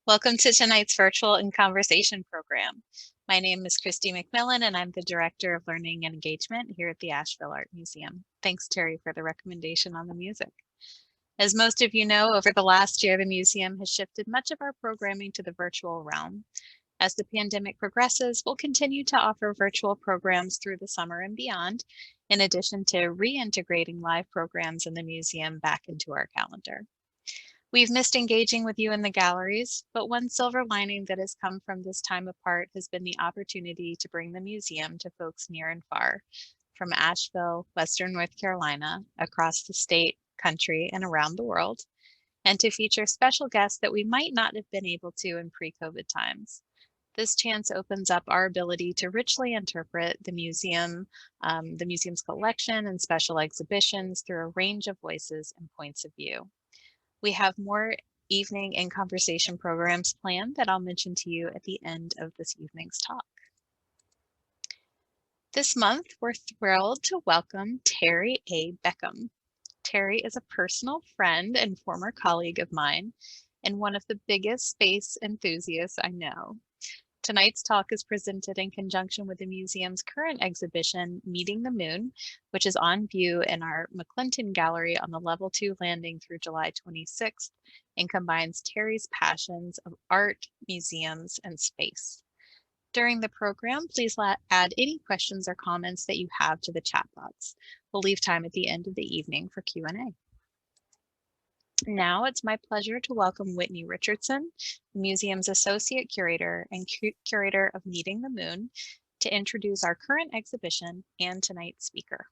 Welcome to tonight's virtual and conversation program. My name is Christy McMillan, and I'm the Director of Learning and Engagement here at the Asheville Art Museum. Thanks, Terry, for the recommendation on the music. As most of you know, over the last year, the museum has shifted much of our programming to the virtual realm. As the pandemic progresses, we'll continue to offer virtual programs through the summer and beyond, in addition to reintegrating live programs in the museum back into our calendar. We've missed engaging with you in the galleries, but one silver lining that has come from this time apart has been the opportunity to bring the museum to folks near and far, from Asheville, Western North Carolina, across the state, country, and around the world, and to feature special guests that we might not have been able to in pre-COVID times. This chance opens up our ability to richly interpret the museum's collection and special exhibitions through a range of voices and points of view. We have more evening and conversation programs planned that I'll mention to you at the end of this evening's talk. This month, we're thrilled to welcome Terry A. Beckham. Terry is a personal friend and former colleague of mine, and one of the biggest space enthusiasts I know. Tonight's talk is presented in conjunction with the museum's current exhibition, Meeting the Moon, which is on view in our McClinton Gallery on the Level 2 landing through July 26th and combines Terry's passions of art, museums, and space. During the program, please add any questions or comments that you have to the chat box. We'll leave time at the end of the evening for Q&A. Now it's my pleasure to welcome Whitney Richardson, the museum's Associate Curator and Curator of Meeting the Moon, to introduce our current exhibition and tonight's speaker.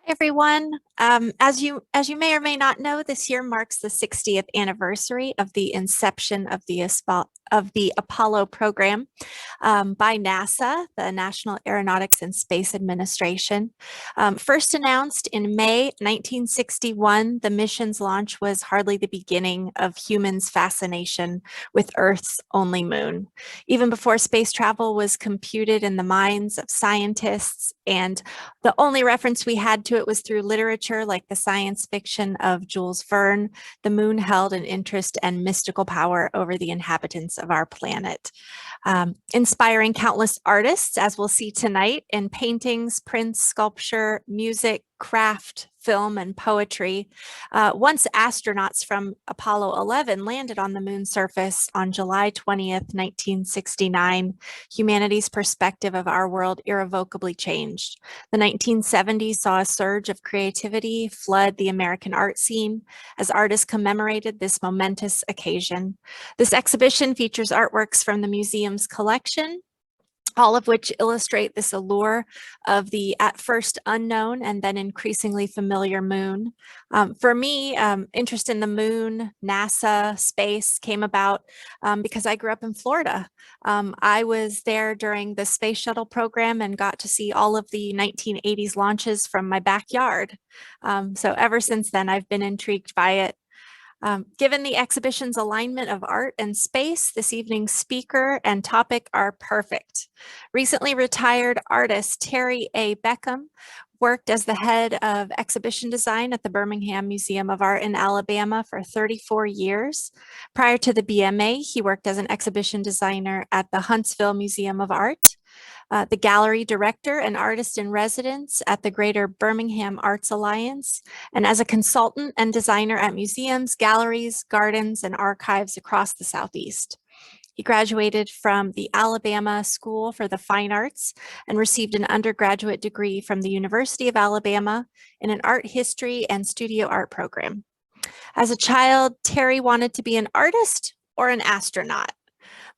Hi, everyone. As you may or may not know, this year marks the 60th anniversary of the inception of the Apollo program by NASA, the National Aeronautics and Space Administration. First announced in May 1961, the mission's launch was hardly the beginning of humans' fascination with Earth's only moon. Even before space travel was computed in the minds of scientists, and the only reference we had to it was through literature like the science fiction of Jules Verne, the moon held an interest and mystical power over the inhabitants of our planet, inspiring countless artists, as we'll see tonight, in paintings, prints, sculpture, music, craft, film, and poetry. Once astronauts from Apollo 11 landed on the moon's surface on July 20th, 1969, humanity's perspective of our world irrevocably changed. The 1970s saw a surge of creativity flood the American art scene as artists commemorated this momentous occasion. This exhibition features artworks from the museum's collection, all of which illustrate this allure of the at first unknown and then increasingly familiar moon. For me, interest in the moon, NASA, space came about because I grew up in Florida. I was there during the Space Shuttle program and got to see all of the 1980s launches from my backyard. So ever since then, I've been intrigued by it. Given the exhibition's alignment of art and space, this evening's speaker and topic are perfect. Recently retired artist Terry A. Beckham worked as the head of exhibition design at the Birmingham Museum of Art in Alabama for 34 years. Prior to the BMA, he worked as an exhibition designer at the Huntsville Museum of Art, the gallery director and artist in residence at the Greater Birmingham Arts Alliance, and as a consultant and designer at museums, galleries, gardens, and archives across the Southeast. He graduated from the Alabama School for the Fine Arts and received an undergraduate degree from the University of Alabama in an art history and studio art program. As a child, Terry wanted to be an artist or an astronaut.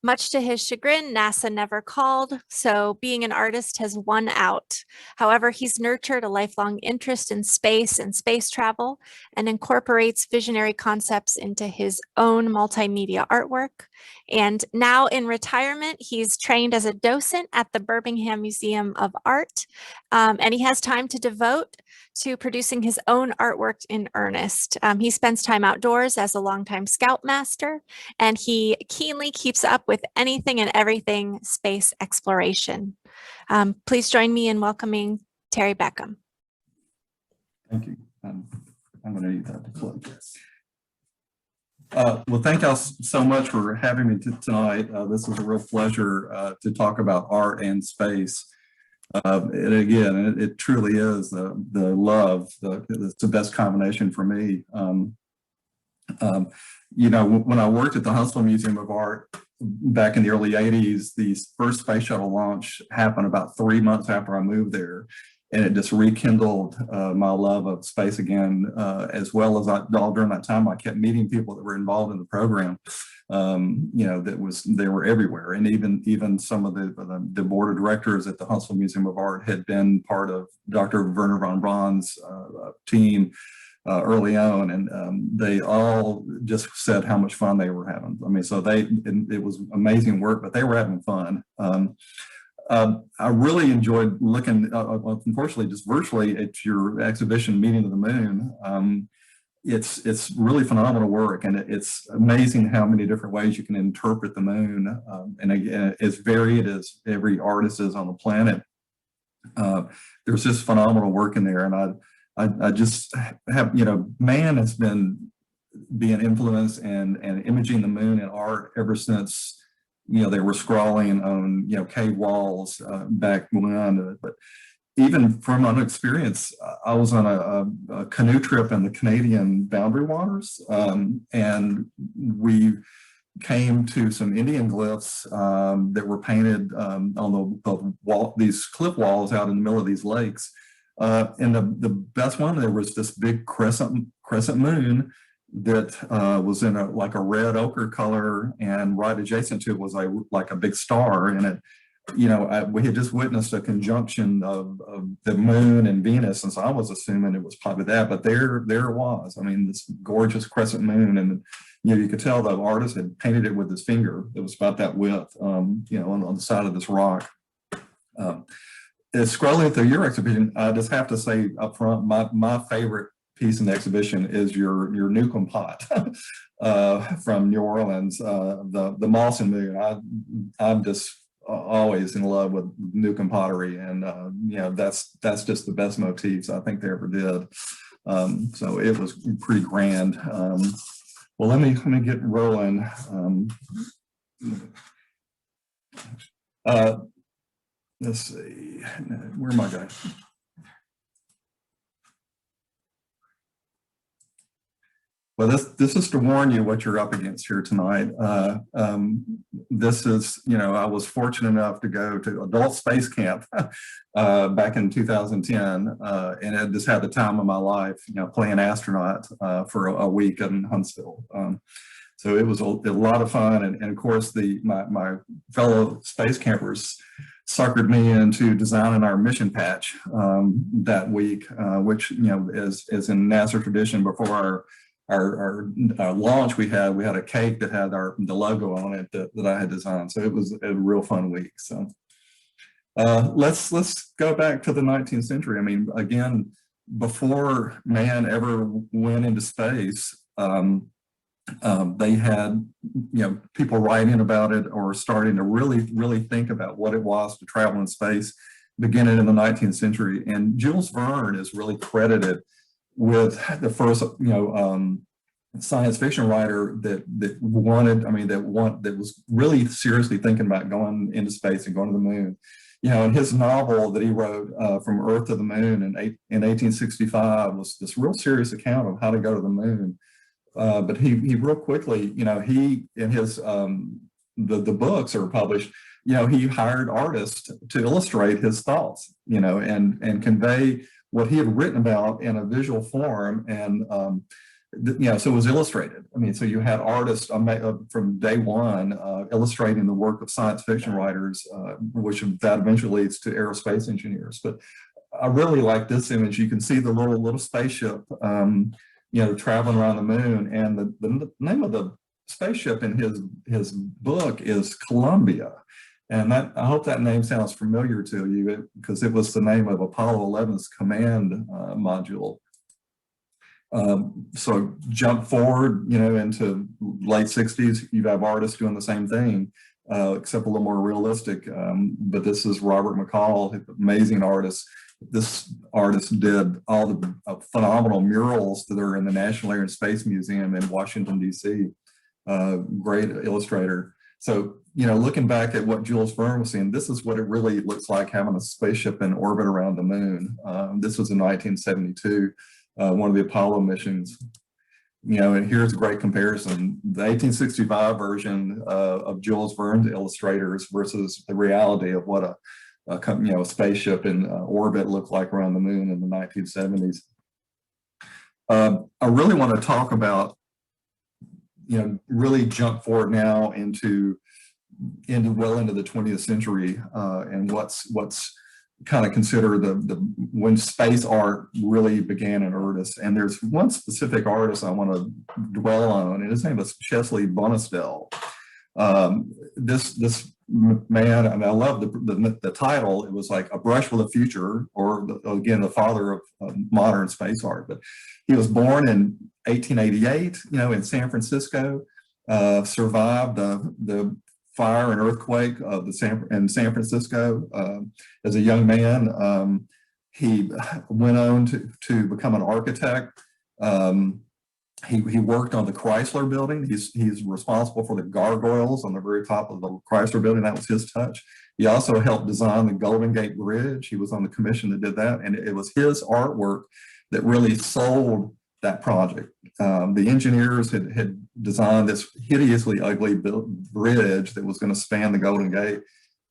Much to his chagrin, NASA never called, so being an artist has won out. However, he's nurtured a lifelong interest in space and space travel and incorporates visionary concepts into his own multimedia artwork. And now in retirement, he's trained as a docent at the Birmingham Museum of Art, and he has time to devote to producing his own artwork in earnest. He spends time outdoors as a longtime scoutmaster, and he keenly keeps up with anything and everything space exploration. Please join me in welcoming Terry Beckham. Thank you. I'm going to need that to plug. Well, thank y'all so much for having me tonight. This is a real pleasure to talk about art and space. And again, it truly is the love. It's the best combination for me. You know, when I worked at the Huntsville Museum of Art back in the early 80s, the first space shuttle launch happened about 3 months after I moved there. And it just rekindled my love of space again, as well as all during that time, I kept meeting people that were involved in the program. You know, they were everywhere, and even some of the board of directors at the Huntsville Museum of Art had been part of Dr. Verner Von Braun's team early on, and they all just said how much fun they were having. I mean, so it was amazing work, but they were having fun. I really enjoyed looking, unfortunately, just virtually at your exhibition, Meeting of the Moon. It's really phenomenal work, and it's amazing how many different ways you can interpret the moon. And again, as varied as every artist is on the planet, there's just phenomenal work in there. And I just have, you know, man has been being influenced and imaging the moon in art ever since, you know, they were scrawling on, you know, cave walls back when. But even from my experience, I was on a canoe trip in the Canadian boundary waters, and we came to some Indian glyphs that were painted on the wall, these cliff walls out in the middle of these lakes. And the best one, there was this big crescent moon that was in like a red ochre color, and right adjacent to it was like a big star. And it, you know, we had just witnessed a conjunction of the moon and Venus, and so I was assuming it was probably that, but there it was. I mean, this gorgeous crescent moon, and you know, you could tell the artist had painted it with his finger. It was about that width, you know, on the side of this rock. Scrolling through your exhibition, I just have to say up front, my favorite piece in the exhibition is your Newcomb pot from New Orleans, the Mawson moon. I'm just always in love with Newcomb pottery, and you know, that's just the best motifs I think they ever did. So it was pretty grand. Well, let me get rolling. Let's see, where am I going? Well, this is to warn you what you're up against here tonight. This is, you know, I was fortunate enough to go to adult space camp back in 2010, and I just had the time of my life, you know, playing astronaut for a week in Huntsville. So it was a lot of fun, and of course my fellow space campers suckered me into designing our mission patch that week, which, you know, as in NASA tradition, before our launch, we had a cake that had the logo on it that I had designed. So it was a real fun week. So let's go back to the 19th century. I mean, again, before man ever went into space, they had, you know, people writing about it or starting to really think about what it was to travel in space beginning in the 19th century. And Jules Verne is really credited with the first, you know, science fiction writer that was really seriously thinking about going into space and going to the moon. You know, and his novel that he wrote, From Earth to the Moon in 1865, was this real serious account of how to go to the moon. But he real quickly, you know, he in his the books are published, you know, he hired artists to illustrate his thoughts, you know, and convey what he had written about in a visual form. And you know, so it was illustrated. I mean, so you had artists from day one illustrating the work of science fiction writers, which that eventually leads to aerospace engineers. But I really like this image. You can see the little spaceship, you know, traveling around the moon, and the name of the spaceship in his book is Columbia. And that, I hope that name sounds familiar to you, because it was the name of Apollo 11's command module. So jump forward, you know, into late 60s, you have artists doing the same thing, except a little more realistic. But this is Robert McCall, amazing artist. This artists did all the phenomenal murals that are in the National Air and Space Museum in Washington, D.C. Great illustrator. So, looking back at what Jules Verne was seeing, this is what it really looks like having a spaceship in orbit around the moon. This was in 1972, one of the Apollo missions. And here's a great comparison. The 1865 version of Jules Verne's illustrators versus the reality of what a spaceship in orbit looked like around the moon in the 1970s. I really want to talk about, really jump forward now into well into the 20th century and what's kind of considered when space art really began in earnest. And there's one specific artist I want to dwell on, and his name is Chesley Bona. This man, I mean, I love the title. It was like A Brush with the Future, or again, the father of modern space art. But he was born in 1888, in San Francisco, survived the fire and earthquake of in San Francisco. As a young man, he went on to become an architect. He worked on the Chrysler building. He's responsible for the gargoyles on the very top of the Chrysler building. That was his touch. He also helped design the Golden Gate Bridge. He was on the commission that did that. And it was his artwork that really sold that project. The engineers had designed this hideously ugly bridge that was going to span the Golden Gate.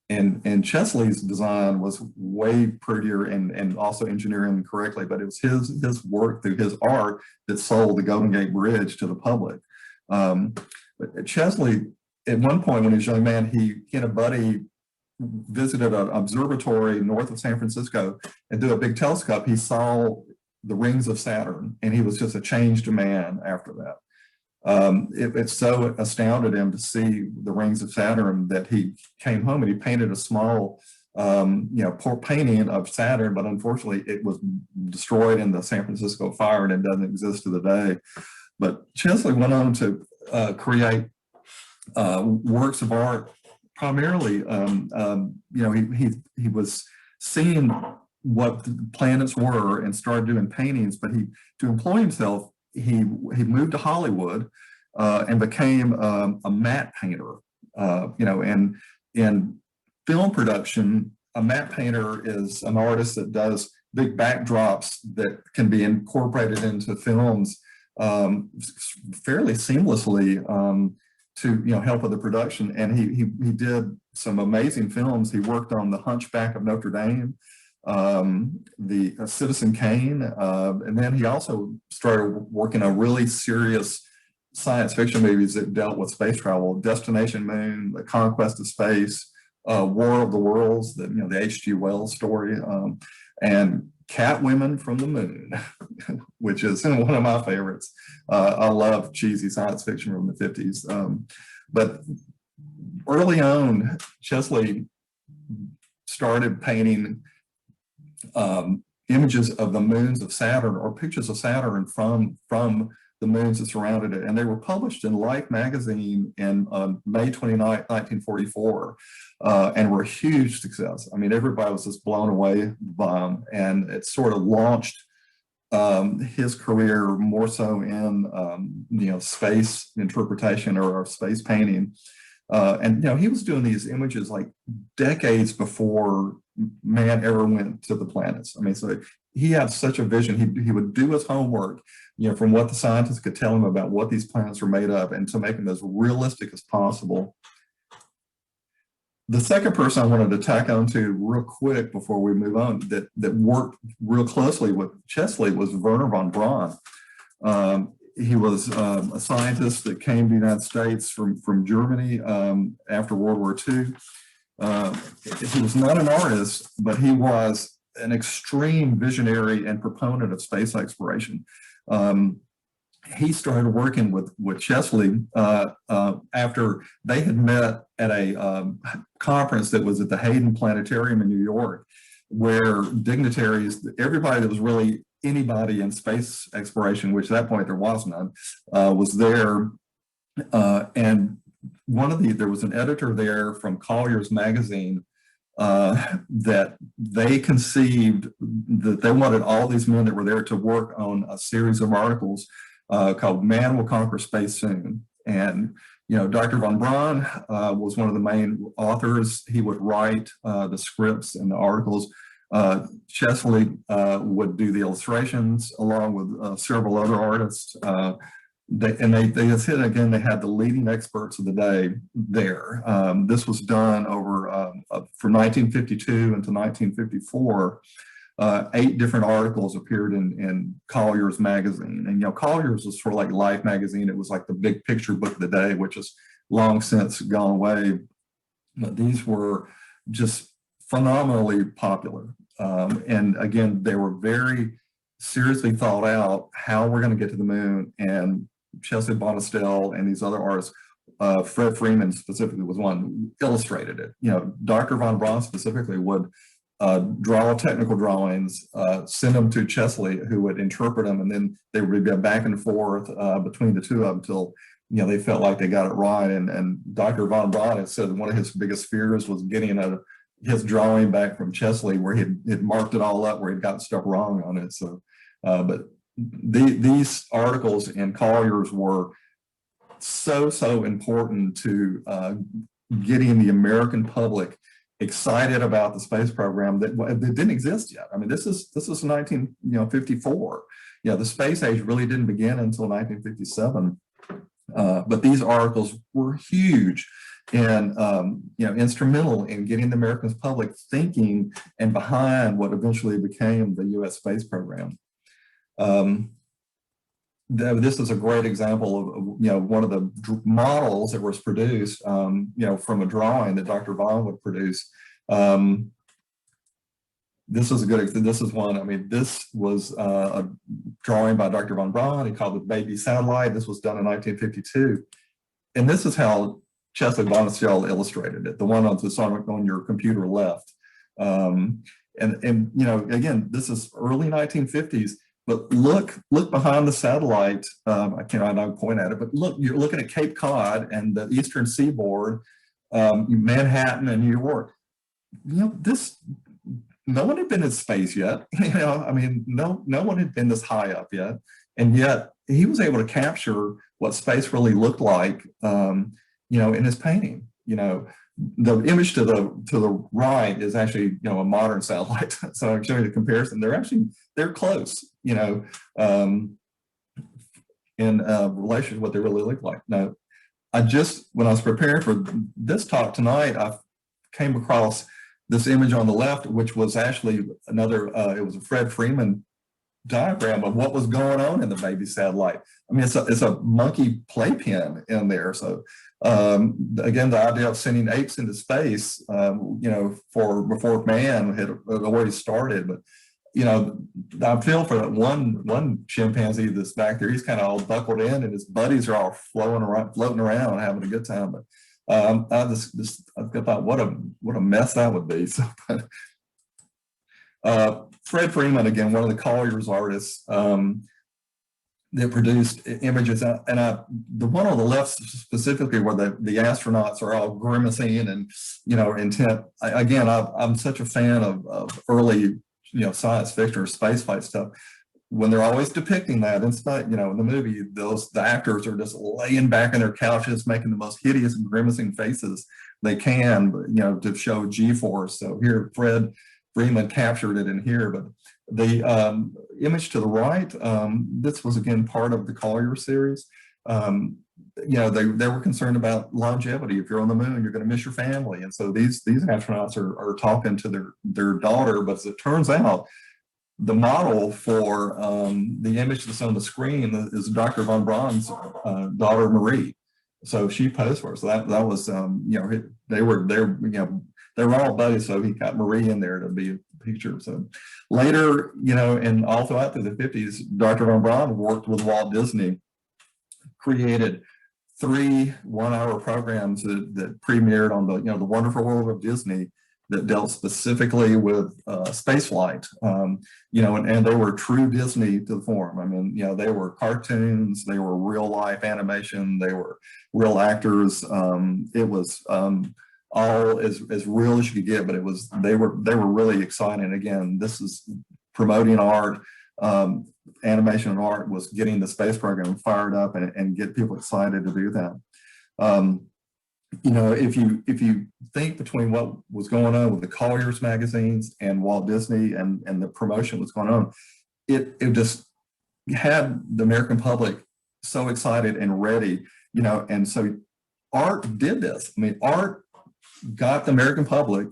And Chesley's design was way prettier and also engineering correctly, but it was his work through his art that sold the Golden Gate Bridge to the public. But Chesley, at one point when he was a young man, he and a buddy visited an observatory north of San Francisco, and through a big telescope, he saw the rings of Saturn, and he was just a changed man after that. It so astounded him to see the rings of Saturn that he came home and he painted a small, painting of Saturn, but unfortunately it was destroyed in the San Francisco fire and it doesn't exist to the day. But Chesley went on to create works of art. Primarily, he was seeing what the planets were and started doing paintings, but to employ himself, he moved to Hollywood and became a matte painter. And in film production, a matte painter is an artist that does big backdrops that can be incorporated into films fairly seamlessly to help with the production. And he did some amazing films. He worked on The Hunchback of Notre Dame, the Citizen Kane, and then he also started working on really serious science fiction movies that dealt with space travel: Destination Moon, The Conquest of Space, War of the Worlds, the H.G. Wells story, and Catwomen from the Moon, which is one of my favorites. I love cheesy science fiction from the 50s. But early on, Chesley started painting images of the moons of Saturn, or pictures of Saturn from the moons that surrounded it. And they were published in Life magazine in May 29, 1944, and were a huge success. I mean, everybody was just blown away by them, and it sort of launched his career more so in space interpretation or space painting. And he was doing these images like decades before man ever went to the planets. I mean, so he had such a vision. He would do his homework, from what the scientists could tell him about what these planets were made of, and to make them as realistic as possible. The second person I wanted to tack onto real quick before we move on that worked real closely with Chesley was Verner Von Braun. He was a scientist that came to the United States from Germany after World War II. He was not an artist, but he was an extreme visionary and proponent of space exploration. He started working with Chesley after they had met at a conference that was at the Hayden Planetarium in New York, where dignitaries, everybody that was really anybody in space exploration, which at that point there was none, was there. And there was an editor there from Collier's magazine that they conceived that they wanted all these men that were there to work on a series of articles called "Man Will Conquer Space Soon." And Dr. Von Braun was one of the main authors. He would write the scripts and the articles. Chesley would do the illustrations along with several other artists. They said again, they had the leading experts of the day there. This was done over from 1952 until 1954. 8 different articles appeared in Collier's magazine. And Collier's was sort of like Life magazine. It was like the big picture book of the day, which is long since gone away. But these were just phenomenally popular. And again, they were very seriously thought out how we're going to get to the moon. And Chesley Bona and these other artists, Fred Freeman specifically was one who illustrated it. Dr. Von Braun specifically would draw technical drawings, send them to Chesley, who would interpret them, and then they would go back and forth between the two of them until they felt like they got it right. And Dr. Von Braun had said one of his biggest fears was getting his drawing back from Chesley, where he'd marked it all up, where he'd got stuff wrong on it. So, but these articles in Collier's were so important to getting the American public excited about the space program that didn't exist yet. I mean, this is 1954. The space age really didn't begin until 1957. But these articles were huge and instrumental in getting the American public thinking and behind what eventually became the U.S. space program. This is a great example of one of the models that was produced from a drawing that Dr. Von would produce. This is a good. This is one. I mean, this was a drawing by Dr. Von Braun. He called it "Baby Satellite." This was done in 1952, and this is how Chesley Bona illustrated it. The one on your computer left, and again, this is early 1950s. But look behind the satellite. I cannot point at it, but look, you're looking at Cape Cod and the eastern seaboard, Manhattan and New York. No one had been in space yet. I mean, no one had been this high up yet, and yet he was able to capture what space really looked like, in his painting. The image to the right is actually a modern satellite. So I'm showing you the comparison. They're close, in relation to what they really look like. Now, when I was preparing for this talk tonight, I came across this image on the left, which was actually it was a Fred Freeman diagram of what was going on in the baby satellite. I mean, it's a monkey playpen in there. So again, the idea of sending apes into space, before man had already started. But I feel for that one chimpanzee that's back there. He's kind of all buckled in, and his buddies are all floating around, having a good time. But I thought, what a mess that would be. So, Fred Freeman, again, one of the Collier's artists that produced images, and the one on the left specifically, where the astronauts are all grimacing and intent. I'm such a fan of early science fiction or space flight stuff. When they're always depicting that, in the movie, the actors are just laying back in their couches, making the most hideous and grimacing faces they can, to show G-force. So here, Fred Freeman captured it in here. But the image to the right, this was again part of the Collier series. They were concerned about longevity. If you're on the moon, you're going to miss your family, and so these astronauts are talking to their daughter. But as it turns out, the model for the image that's on the screen is Dr. Von Braun's daughter, Marie. So she posed for us. So that was they were all buddies. So he got Marie in there to be a picture. So later, and all throughout the 50s, Dr. Von Braun worked with Walt Disney, created 3 one-hour programs that premiered on the Wonderful World of Disney, that dealt specifically with spaceflight, and they were true Disney to the form. I mean, they were cartoons, they were real life animation, they were real actors. It was all as real as you could get, but they were really exciting. Again, this is promoting art. Animation and art was getting the space program fired up and get people excited to do that. You know, if you think between what was going on with the Collier's magazines and Walt Disney and the promotion was going on, it just had the American public so excited and ready, you know, and so art did this. I mean, art got the American public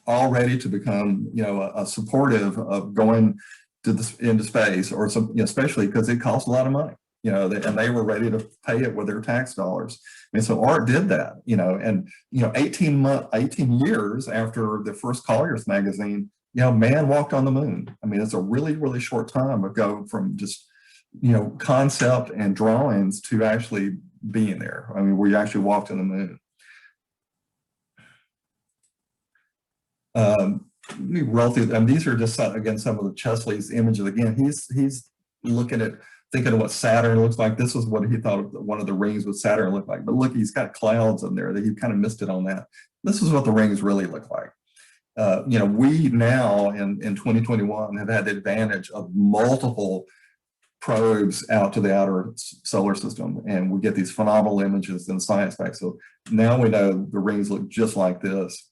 all ready to become, you know, a supportive of going to into space, or some, you know, especially because it costs a lot of money, you know, and they were ready to pay it with their tax dollars. And so art did that, you know, and, you know, 18 years after the first Collier's magazine, you know, man walked on the moon. I mean, it's a really, really short time to go from just, you know, concept and drawings to actually being there. I mean, where you actually walked on the moon. Let me roll through them. These are just, again, some of the Chesley's images. Again, he's looking at, thinking of what Saturn looks like. This was what he thought one of the rings with Saturn looked like. But look, he's got clouds in there that he kind of missed it on that. This is what the rings really look like. You know, we now in 2021 have had the advantage of multiple probes out to the outer solar system, and we get these phenomenal images in science fact. So now we know the rings look just like this.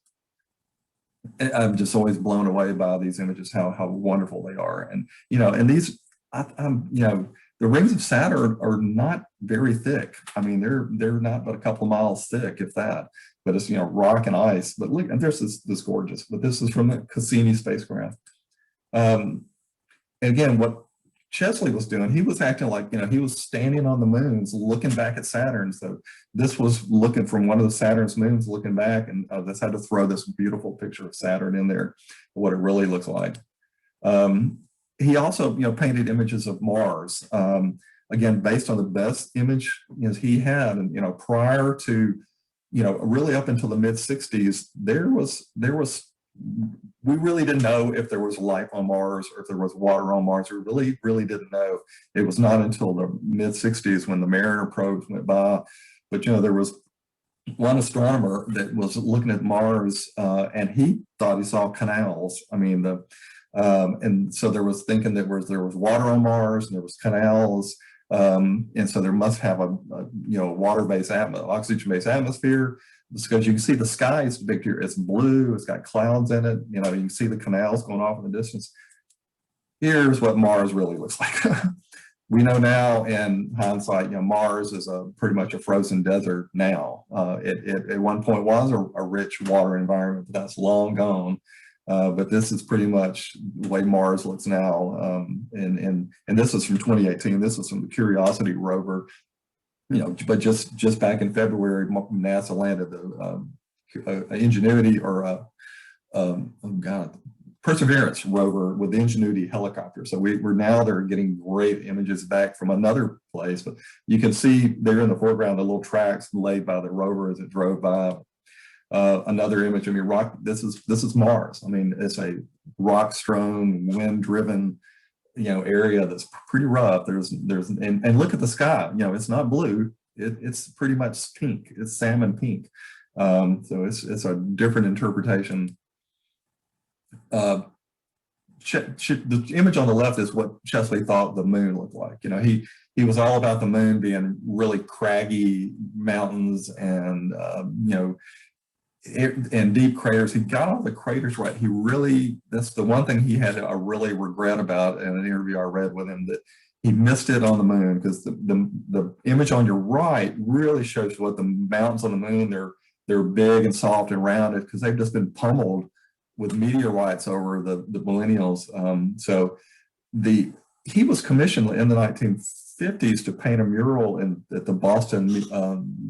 I'm just always blown away by these images, how wonderful they are. And, you know, and these, you know, the rings of Saturn are not very thick. I mean, they're not but a couple of miles thick, if that, but it's, you know, rock and ice. But look, and there's this gorgeous, but this is from the Cassini spacecraft. And again, what Chesley was doing, he was acting like, you know, he was standing on the moons looking back at Saturn. So this was looking from one of the Saturn's moons looking back, and this had to throw this beautiful picture of Saturn in there, what it really looks like. He also, you know, painted images of Mars, again, based on the best image, you know, he had. And, you know, prior to, you know, really up until the mid-60s, we really didn't know if there was life on Mars or if there was water on Mars. We really didn't know. It was not until the mid-60s when the Mariner probes went by. But, you know, there was one astronomer that was looking at Mars, and he thought he saw canals. I mean, and so there was thinking that there was water on Mars and there was canals. And so there must have a you know, water-based oxygen-based atmosphere, because you can see the sky is big. It's blue. It's got clouds in it. You know, you can see the canals going off in the distance. Here's what Mars really looks like. We know now, in hindsight, you know, Mars is pretty much a frozen desert now. It at one point was a rich water environment, but that's long gone. But this is pretty much the way Mars looks now. And this is from 2018. This was from the Curiosity rover. You know, but just back in February, NASA landed the Ingenuity, or Perseverance rover with the Ingenuity helicopter. So they're getting great images back from another place. But you can see there in the foreground the little tracks laid by the rover as it drove by. Another image. I mean, this is Mars. I mean, it's a rock-strewn, wind-driven, you know, area that's pretty rough. And look at the sky. You know, it's not blue. It's pretty much pink. It's salmon pink. So it's a different interpretation. The image on the left is what Chesley thought the moon looked like. You know, he was all about the moon being really craggy mountains and you know, and deep craters. He got all the craters right. That's the one thing he had a really regret about in an interview I read with him, that he missed it on the moon, because the image on your right really shows what the mountains on the moon, they're big and soft and rounded because they've just been pummeled with meteorites over the millennials. So he was commissioned in the 1950s to paint a mural at the Boston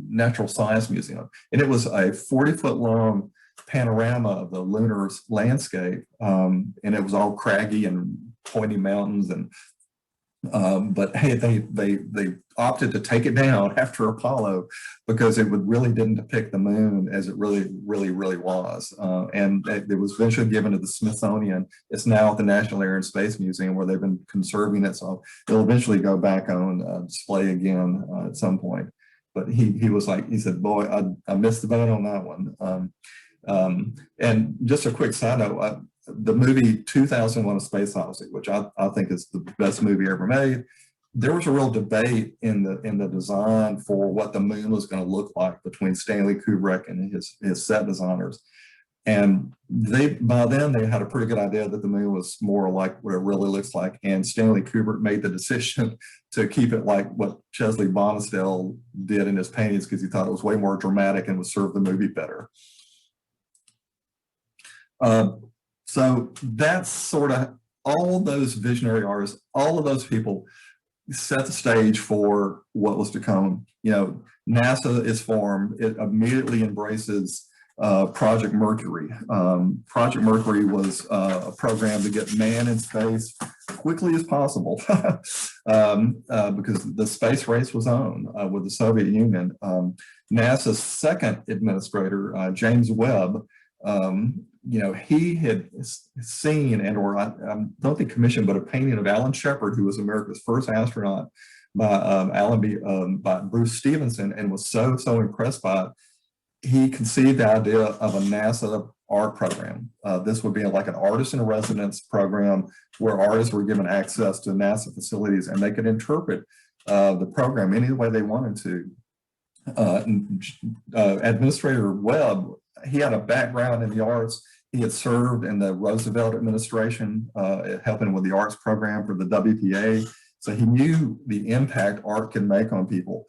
Natural Science Museum. And it was a 40-foot long panorama of the lunar landscape. And it was all craggy and pointy mountains. And but hey, they opted to take it down after Apollo because it really didn't depict the moon as it really was. And it was eventually given to the Smithsonian. It's now at the National Air and Space Museum, where they've been conserving it. So it'll eventually go back on display again at some point. but he was like, he said, boy, I missed the boat on that one. And just a quick side note, the movie 2001: A Space Odyssey, which I think is the best movie ever made, there was a real debate in the design for what the moon was going to look like between Stanley Kubrick and his set designers. And by then they had a pretty good idea that the moon was more like what it really looks like. And Stanley Kubrick made the decision to keep it like what Chesley Bona did in his paintings, because he thought it was way more dramatic and would serve the movie better. So that's sort of all those visionary artists, all of those people set the stage for what was to come. You know, NASA is formed, it immediately embraces Project Mercury. Project Mercury was a program to get man in space quickly as possible because the space race was on with the Soviet Union. NASA's second administrator, James Webb, you know, he had seen or I don't think commissioned, but a painting of Alan Shepard, who was America's first astronaut, by Bruce Stevenson, and was so impressed by it. He conceived the idea of a NASA art program. This would be like an artist in residence program where artists were given access to NASA facilities and they could interpret the program any way they wanted to. Administrator Webb, he had a background in the arts. He had served in the Roosevelt administration, helping with the arts program for the WPA. So he knew the impact art can make on people.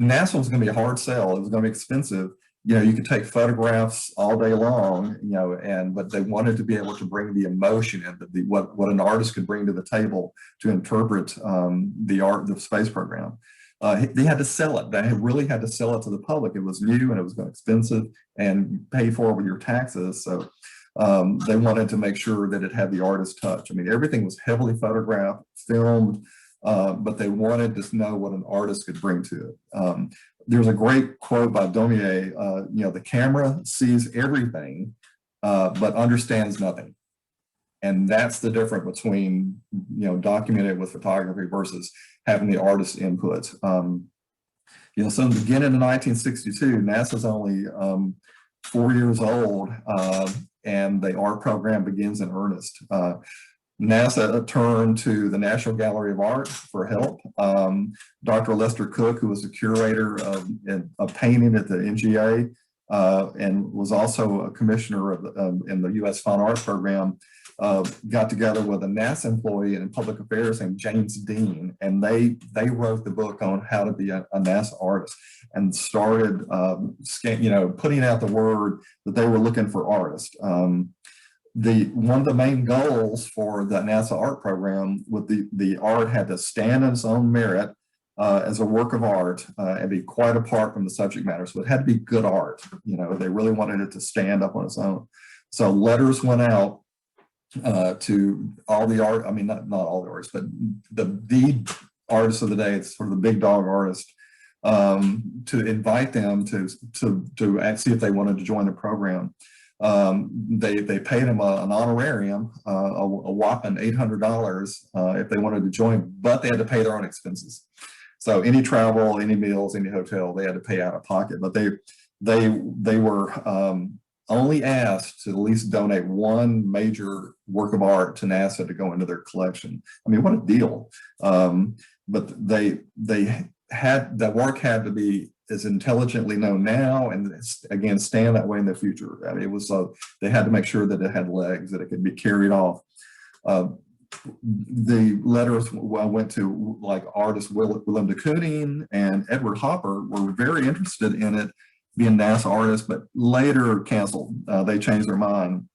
NASA was going to be a hard sell. It was going to be expensive. You know, you could take photographs all day long, you know, but they wanted to be able to bring the emotion and what an artist could bring to the table to interpret the space program. They had to sell it. They really had to sell it to the public. It was new and it was going to be expensive and pay for with your taxes. So they wanted to make sure that it had the artist touch. I mean, everything was heavily photographed, filmed, but they wanted to know what an artist could bring to it. There's a great quote by Daumier, you know, the camera sees everything, but understands nothing. And that's the difference between, you know, documented with photography versus having the artist's input. You know, so in the beginning of 1962, NASA's only 4 years old, and the art program begins in earnest. NASA turned to the National Gallery of Art for help. Dr. Lester Cook, who was the curator of painting at the NGA, and was also a commissioner in the U.S. Fine Art Program, got together with a NASA employee in public affairs named James Dean, and they wrote the book on how to be a NASA artist and started, you know, putting out the word that they were looking for artists. One of the main goals for the NASA art program with the art had to stand on its own merit as a work of art and be quite apart from the subject matter. So it had to be good art. You know, they really wanted it to stand up on its own. So letters went out to all the art. I mean, not all the artists, but the artists of the day. It's sort of the big dog artists, to invite them to see if they wanted to join the program. They paid them an honorarium, a whopping $800 if they wanted to join, but they had to pay their own expenses. So any travel, any meals, any hotel, they had to pay out of pocket. But they were only asked to at least donate one major work of art to NASA to go into their collection. I mean, what a deal! But they had that work had to be is intelligently known now, and again, stand that way in the future. I mean, it was they had to make sure that it had legs, that it could be carried off. The letters went to like artists Willem de Kooning and Edward Hopper were very interested in it being NASA artists, but later canceled. They changed their mind.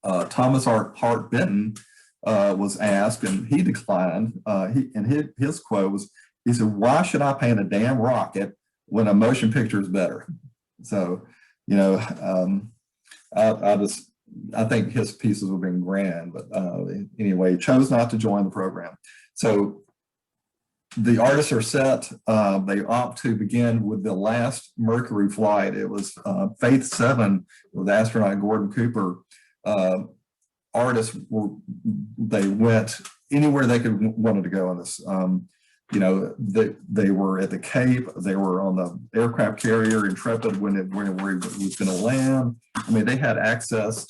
Thomas Hart Benton was asked, and he declined. His quote was, he said, "Why should I paint a damn rocket when a motion picture is better?" So, you know, I think his pieces would have been grand, but anyway, he chose not to join the program. So the artists are set. They opt to begin with the last Mercury flight. It was Faith 7 with astronaut Gordon Cooper. Artists they went anywhere they wanted to go on this. You know, they were at the Cape, they were on the aircraft carrier Intrepid when it was going to land. I mean, they had access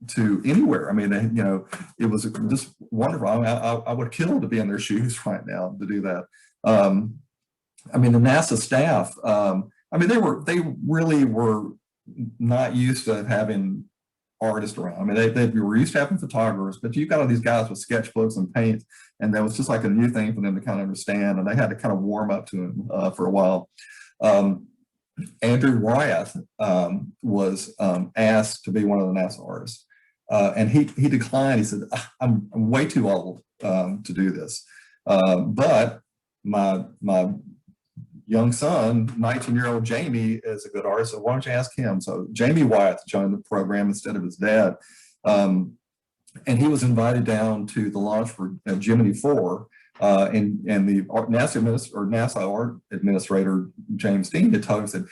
to anywhere. I mean, you know, it was just wonderful. I would kill to be in their shoes right now to do that. I mean, the NASA staff, I mean, they really were not used to having artists around. I mean, they were used to having photographers, but you've got all these guys with sketchbooks and paint, and that was just like a new thing for them to kind of understand, and they had to kind of warm up to him for a while. Andrew Wyeth was asked to be one of the NASA artists, and he declined. He said, I'm way too old to do this, but my young son, 19-year-old Jamie, is a good artist, so why don't you ask him? So Jamie Wyeth joined the program instead of his dad. And he was invited down to the launch for Gemini 4. And the NASA art administrator, James Dean, had told him, said,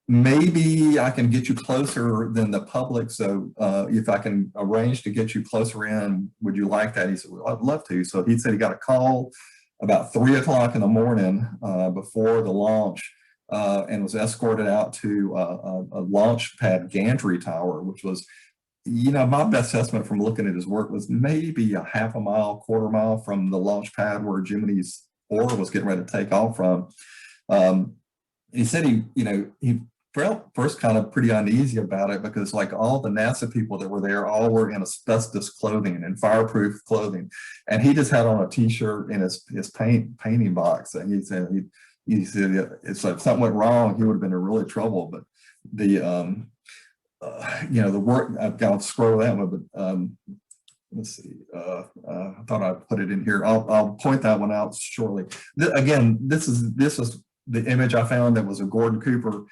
maybe I can get you closer than the public. So if I can arrange to get you closer in, would you like that? He said, well, I'd love to. So he said he got a call about 3 o'clock in the morning before the launch, and was escorted out to a launch pad gantry tower, which was, you know, my best estimate from looking at his work was maybe a half a mile, quarter mile from the launch pad where Gemini's orbit was getting ready to take off from. He said he felt first kind of pretty uneasy about it because like all the NASA people that were there all were in asbestos clothing and fireproof clothing, and he just had on a t-shirt in his painting box, and he said it's like if something went wrong he would have been in really trouble. But the you know, the work, I've got to scroll that one, but let's see, I thought I'd put it in here. I'll point that one out shortly. Again, this is the image I found that was of Gordon Cooper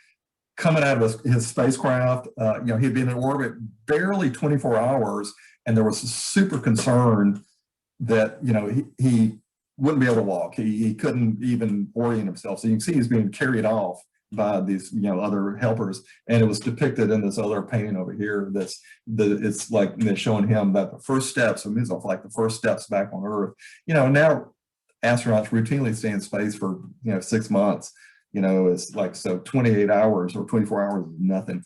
coming out of his spacecraft. You know, he'd been in orbit barely 24 hours, and there was super concern that, you know, he wouldn't be able to walk. He couldn't even orient himself. So you can see he's being carried off by these, you know, other helpers, and it was depicted in this other painting over here. It's like they're showing him that the first steps, like the first steps back on Earth. You know, now astronauts routinely stay in space for, you know, 6 months. You know, it's like, so 28 hours or 24 hours is nothing.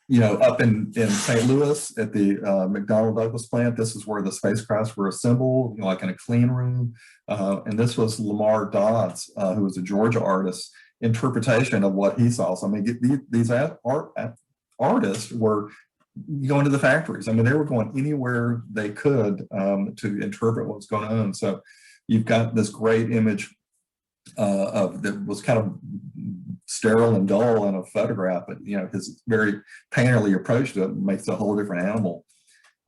You know, up in St. Louis at the McDonnell Douglas plant, this is where the spacecrafts were assembled, you know, like in a clean room. And this was Lamar Dodds, who was a Georgia artist, interpretation of what he saw. So I mean, these artists were going to the factories. I mean, they were going anywhere they could to interpret what's going on. So you've got this great image that was kind of sterile and dull in a photograph, but you know, his very painterly approach to it makes a whole different animal.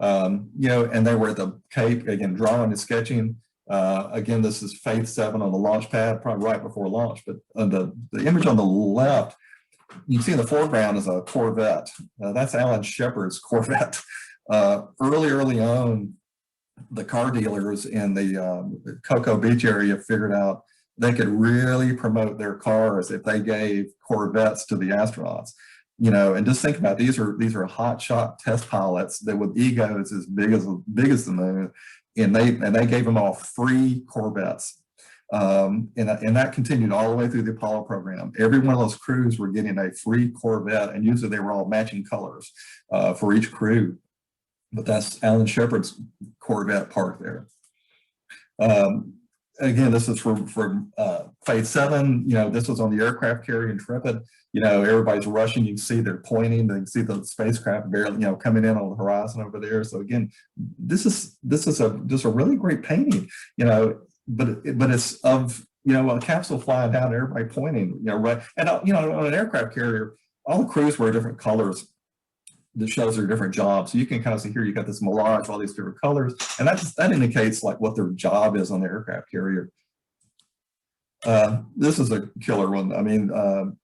You know, and they were at the Cape, again, drawing and sketching. Again, this is Faith 7 on the launch pad, probably right before launch, but the image on the left, you see in the foreground is a Corvette. That's Alan Shepard's Corvette. Early on, the car dealers in the Cocoa Beach area figured out they could really promote their cars if they gave Corvettes to the astronauts. You know, and just think about it, these are hot shot test pilots that with egos as big as the moon, and they gave them all free Corvettes. And that continued all the way through the Apollo program. Every one of those crews were getting a free Corvette, and usually they were all matching colors for each crew. But that's Alan Shepard's Corvette parked there. Again, this is for Faith 7. You know, this was on the aircraft carrier Intrepid. You know, everybody's rushing. You can see they're pointing. They can see the spacecraft barely, you know, coming in on the horizon over there. So again, this is just a really great painting. You know, but it's of, you know, a capsule flying down, everybody pointing. You know, right, and you know, on an aircraft carrier, all the crews wear different colors. That shows their different jobs. So you can kind of see here, you got this melange of all these different colors, and that indicates like what their job is on the aircraft carrier. This is a killer one. I mean,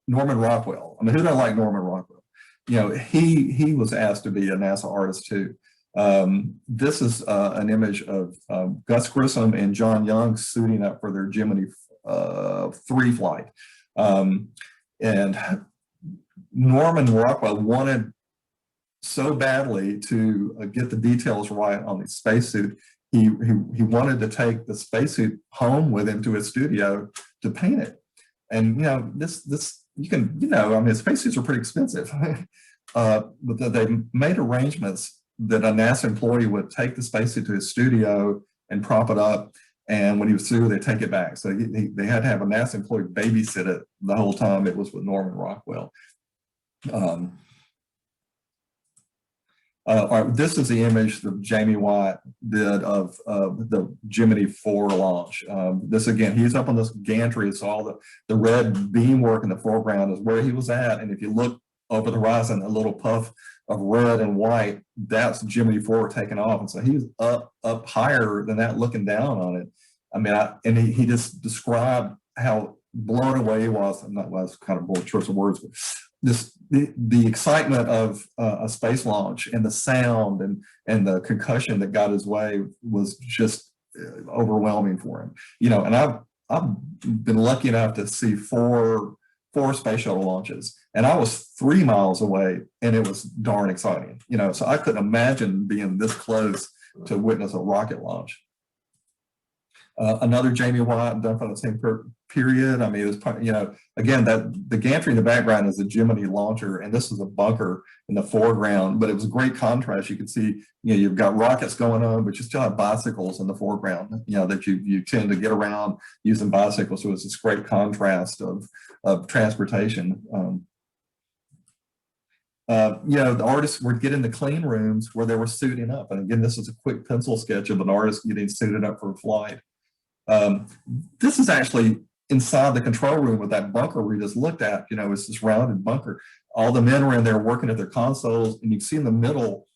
Norman Rockwell. I mean, who doesn't like Norman Rockwell? You know, he was asked to be a NASA artist too. This is an image of Gus Grissom and John Young suiting up for their Gemini 3 flight. And Norman Rockwell wanted so badly to get the details right on the spacesuit. He wanted to take the spacesuit home with him to his studio to paint it. And this you can, I mean, spacesuits are pretty expensive. But they made arrangements that a NASA employee would take the spacesuit to his studio and prop it up. And when he was through, they take it back. So they had to have a NASA employee babysit it the whole time it was with Norman Rockwell. This is the image that Jamie White did of the Gemini 4 launch. This again, he's up on this gantry, so all the red beam work in the foreground is where he was at. And if you look over the horizon, a little puff of red and white, that's Gemini 4 taking off. And so he was up higher than that, looking down on it. I mean, and he just described how blown away he was. I'm not, was kind of bold choice of words, but this the excitement of a space launch and the sound and the concussion that got his way was just overwhelming for him. And I've been lucky enough to see four space shuttle launches, and I was 3 miles away, and it was darn exciting. So I couldn't imagine being this close to witness a rocket launch. Another Jamie White done from the same period. I mean, it was, again, that the gantry in the background is a Gemini launcher, and this is a bunker in the foreground, but it was a great contrast. You can see, you've got rockets going on, but you still have bicycles in the foreground, that you tend to get around using bicycles. So it's this great contrast of transportation. The artists would get in the clean rooms where they were suiting up. And again, this is a quick pencil sketch of an artist getting suited up for a flight. This is actually inside the control room with that bunker we just looked at. It's this rounded bunker. All the men were in there working at their consoles, and you can see in the middle,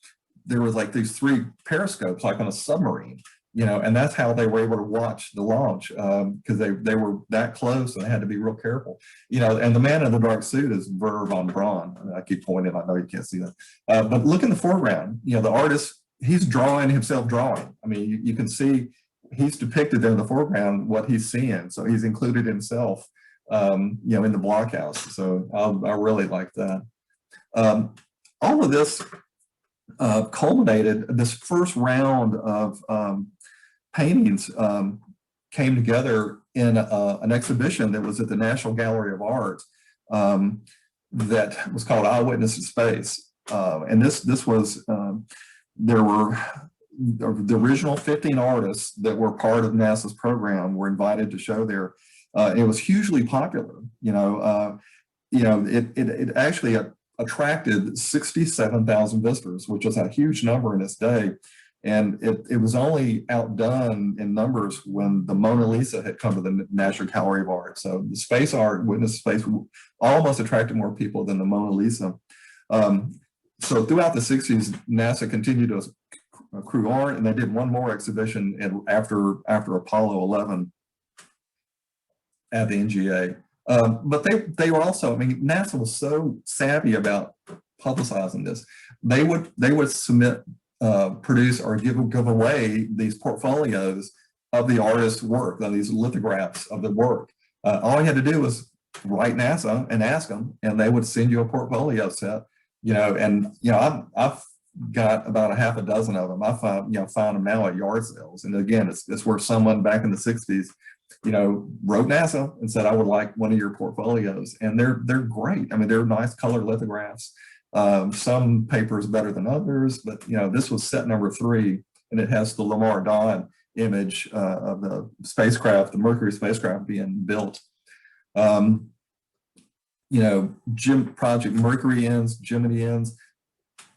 there was like these 3 periscopes, like on a submarine, and that's how they were able to watch the launch, because they were that close and they had to be real careful. And the man in the dark suit is Verner Von Braun. I keep pointing, I know you can't see that. But look in the foreground, the artist, he's drawing himself drawing. I mean, you can see he's depicted there in the foreground what he's seeing. So he's included himself, in the blockhouse. So I really like that. All of this culminated, this first round of paintings came together in an exhibition that was at the National Gallery of Art that was called Eyewitness to Space. And this was, there were the original 15 artists that were part of NASA's program were invited to show there. It was hugely popular. It actually attracted 67,000 visitors, which was a huge number in its day. And it was only outdone in numbers when the Mona Lisa had come to the National Gallery of Art. So the space art, Witness Space, almost attracted more people than the Mona Lisa. So throughout the 60s, NASA continued to accrue art, and they did one more exhibition after Apollo 11 at the NGA. But they were also, I mean, NASA was so savvy about publicizing this. They would submit, produce, or give away these portfolios of the artist's work, these lithographs of the work. All you had to do was write NASA and ask them, and they would send you a portfolio set. I've got about a half a dozen of them. I find them now at yard sales. And again, it's where someone back in the 60s, wrote NASA and said, I would like one of your portfolios. And they're great. I mean, they're nice color lithographs. Some papers better than others, but this was set number 3, and it has the Lamar Dodd image of the spacecraft, the Mercury spacecraft being built. Project Mercury ends, Gemini ends.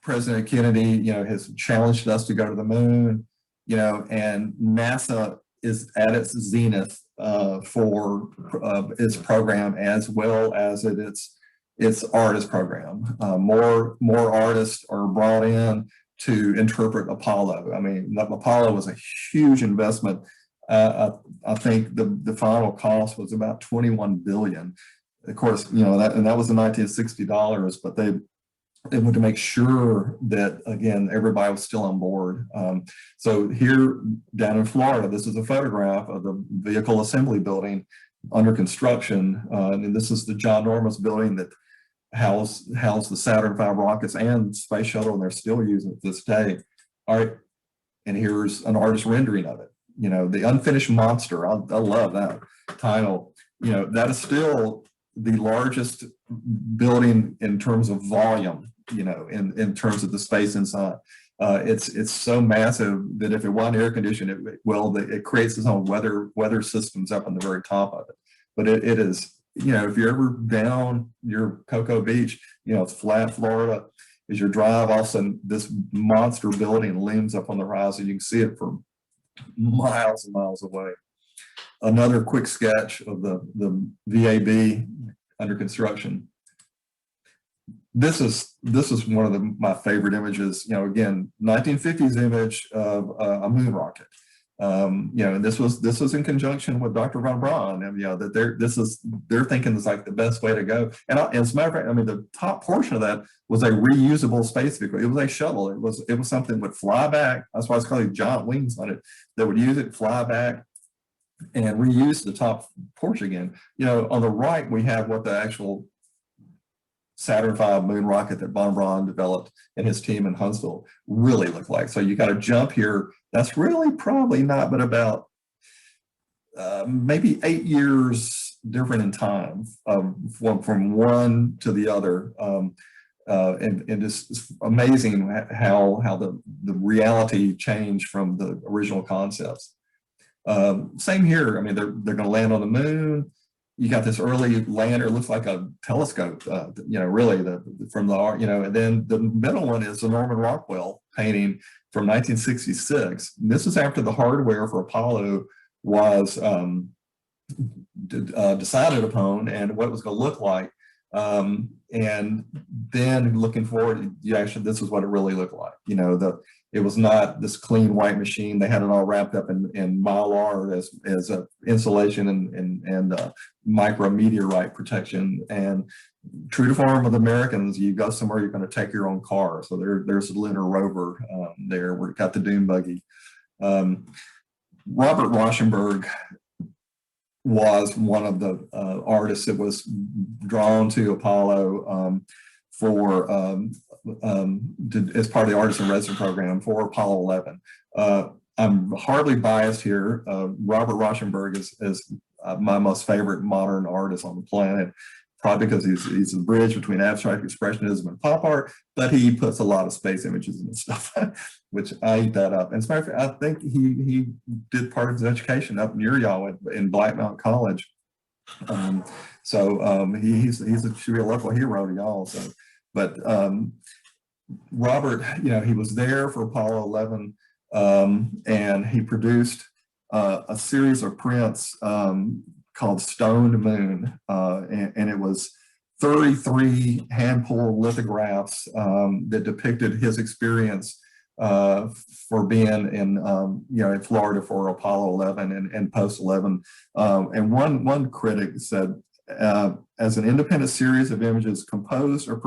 President Kennedy, has challenged us to go to the moon, and NASA is at its zenith for its program, as well as its artist program. More artists are brought in to interpret Apollo. I mean, Apollo was a huge investment. I think the final cost was about $21 billion. Of course, that was the $1960, but they wanted to make sure that, again, everybody was still on board. So here down in Florida, this is a photograph of the vehicle assembly building under construction. And this is the John Normus building that house the Saturn V rockets and Space Shuttle, and they're still using it to this day. All right, and here's an artist rendering of it. You know, the Unfinished Monster. I love that title. You know, that is still the largest building in terms of volume, you know, in terms of the space inside. It's so massive that if it wasn't air conditioned, it creates its own weather systems up on the very top of it. But it is, you know, if you're ever down near Cocoa Beach, you know, it's flat Florida. As you drive, all of a sudden this monster building looms up on the horizon. You can see it from miles and miles away. Another quick sketch of the VAB under construction. This is one of my favorite images. You know, again, 1950s image of a moon rocket. You know, and this was in conjunction with Dr. Von Braun, and you know that they're thinking it's like the best way to go. And as a matter of fact, I mean, the top portion of that was a reusable space vehicle. It was a shuttle. It was something that would fly back. That's why it's called giant wings on it. That would use it, fly back, and reuse the top portion again. You know, on the right we have what the actual Saturn V moon rocket that Von Braun developed and his team in Huntsville really looked like. So you got to jump here. That's really probably not but about maybe 8 years different in time from one to the other. And it's amazing how the reality changed from the original concepts. Same here. I mean, they're going to land on the moon. You got this early lander, it looks like a telescope, you know, really from the, you know, and then the middle one is the Norman Rockwell painting from 1966. This is after the hardware for Apollo was decided upon and what it was going to look like. And then looking forward, this is what it really looked like. You know, it was not this clean white machine. They had it all wrapped up in mylar as a insulation and micrometeorite protection. And true to form of the Americans, you go somewhere, you're going to take your own car. So there's a lunar rover there. We've got the dune buggy. Robert Rauschenberg was one of the artists that was drawn to Apollo as part of the Artist in Residence program for Apollo 11. I'm hardly biased here. Robert Rauschenberg is my most favorite modern artist on the planet, probably because he's a bridge between abstract expressionism and pop art, but he puts a lot of space images in his stuff, which I eat that up. And as a matter of fact, I think he did part of his education up near y'all in Black Mountain College. He's should be a local hero to y'all. So, but Robert, you know, he was there for Apollo 11, and he produced a series of prints called Stoned Moon, and it was 33 hand-pulled lithographs that depicted his experience for being in Florida for Apollo 11 and post 11. And one critic said, as an independent series of images composed or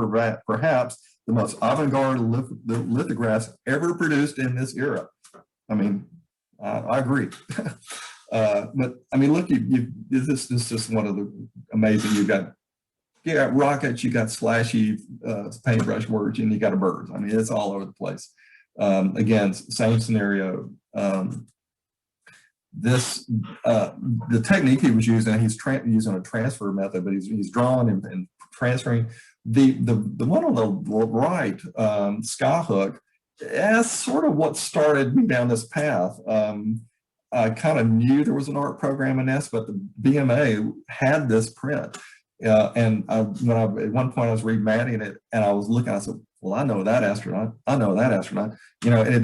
perhaps the most avant-garde lithographs ever produced in this era. I mean, I agree. But I mean, look, this is just one of the amazing. You got rockets, you got slashy paintbrush work, and you got a bird. I mean, it's all over the place. Again, same scenario. The technique he was using, he's using a transfer method, but he's drawing and transferring. The one on the right, Skyhook, that's sort of what started me down this path. I kind of knew there was an art program in this, but the BMA had this print. And at one point I was rematting it and I was looking, I said, well, I know that astronaut. I know that astronaut. You know, and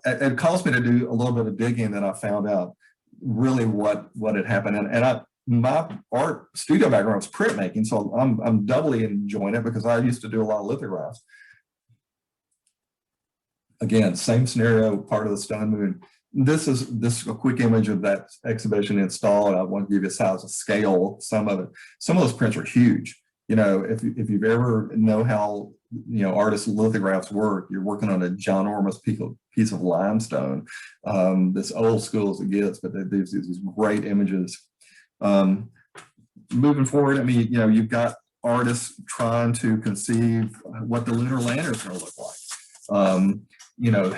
it caused me to do a little bit of digging, and I found out really what had happened. And my art studio background was printmaking, so I'm doubly enjoying it because I used to do a lot of lithographs. Again, same scenario, part of the Stone Moon. This is a quick image of that exhibition installed. I want to give you a size of scale. Some of those prints are huge. You know, if you've ever know how, you know, artists' lithographs work, you're working on a ginormous piece of limestone. This old school as it gets, but these great images. Moving forward, I mean, you know, you've got artists trying to conceive what the lunar lander is going to look like. You know,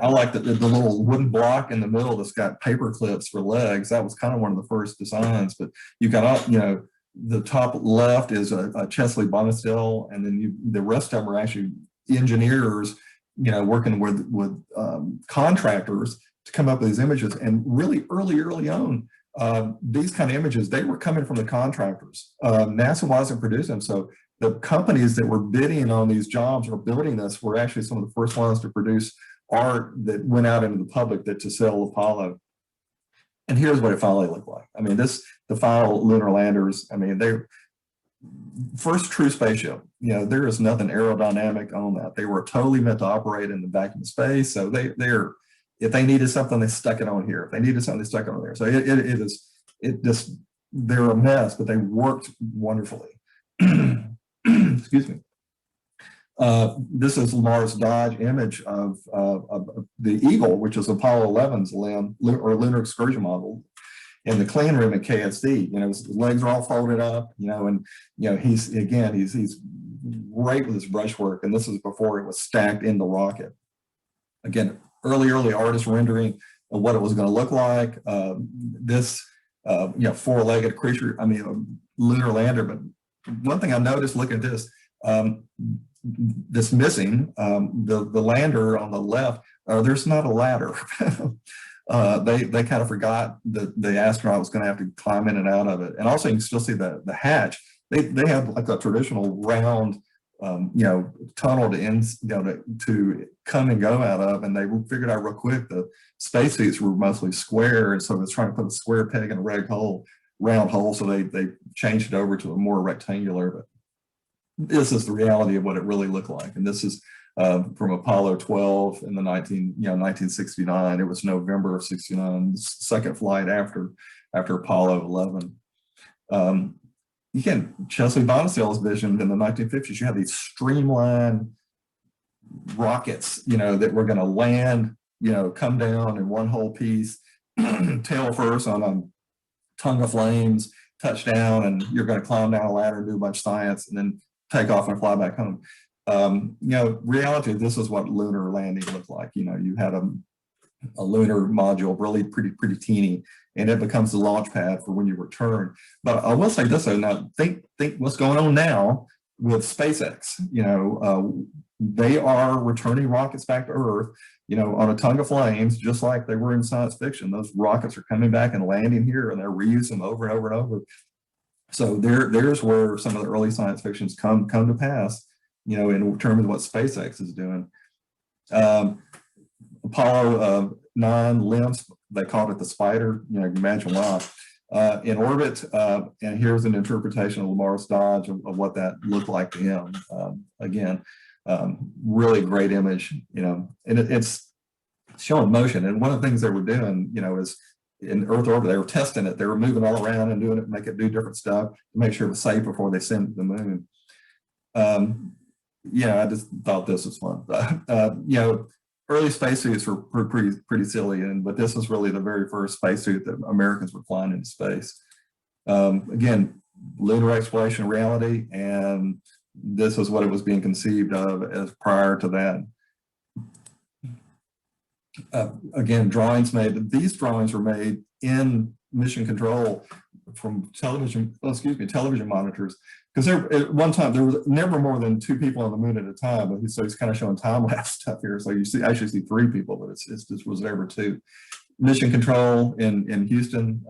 I like the little wooden block in the middle that's got paper clips for legs. That was kind of one of the first designs, but you got, you know, the top left is a Chesley Bona still, and then the rest of them are actually engineers, you know, working with contractors to come up with these images. And really early on, these kind of images, they were coming from the contractors. NASA wasn't producing them, so the companies that were bidding on these jobs or building this were actually some of the first ones to produce art that went out into the public to sell Apollo. And here's what it finally looked like. I mean, the final lunar landers, I mean, they first true spaceship. You know, there is nothing aerodynamic on that. They were totally meant to operate in the vacuum of space. So they're, if they needed something, they stuck it on here. If they needed something, they stuck it on there. So they're a mess, but they worked wonderfully. Excuse me. This is Lamar's Dodge image of the Eagle, which is Apollo 11's lunar excursion model, in the clean room at KSD. You know, his legs are all folded up. You know, and you know he's great with his brushwork. And this is before it was stacked in the rocket. Again, early artist rendering of what it was going to look like. This you know, four-legged creature. I mean, a lunar lander. But one thing I noticed looking at this. This missing, the lander on the left, there's not a ladder. They kind of forgot that the astronaut was going to have to climb in and out of it. And also you can still see the hatch. They have like a traditional round, you know, tunnel to to come and go out of. And they figured out real quick the spacesuits were mostly square. And so it's trying to put a square peg in a round hole. So they changed it over to a more rectangular, but this is the reality of what it really looked like. And this is from Apollo 12 in the 1969. It was November of 69, second flight after Apollo 11. Again, Chesley Bonasell's vision in the 1950s, you have these streamlined rockets, you know, that were going to land, you know, come down in one whole piece, tail first on a tongue of flames, touch down, and you're going to climb down a ladder and do a bunch of science, and then take off and fly back home. You know, reality, this is what lunar landing looked like. You know, you had a lunar module, really pretty teeny, and it becomes the launch pad for when you return. But I will say this, though, now think what's going on now with SpaceX. You know, they are returning rockets back to Earth, you know, on a tongue of flames, just like they were in science fiction. Those rockets are coming back and landing here, and they're reusing them over and over and over. So there's where some of the early science fictions come to pass, you know, in terms of what SpaceX is doing. Apollo 9 LIMS, they called it the spider, you know, imagine why. In orbit, and here's an interpretation of Lamar's Dodge of what that looked like to him. Again, really great image, you know, and it's showing motion. And one of the things they were doing, you know, is in Earth orbit, they were testing it. They were moving all around and doing it, make it do different stuff to make sure it was safe before they sent it to the moon. Yeah, I just thought this was fun. You know, early spacesuits were pretty silly, but this was really the very first spacesuit that Americans were flying into space. Again, lunar exploration reality, and this was what it was being conceived of as prior to that. Again, these drawings were made in mission control from television monitors, because at one time there was never more than 2 people on the moon at a time. But so he's kind of showing time-lapse stuff here. So you actually see 3 people, but it was never 2. Mission control in Houston,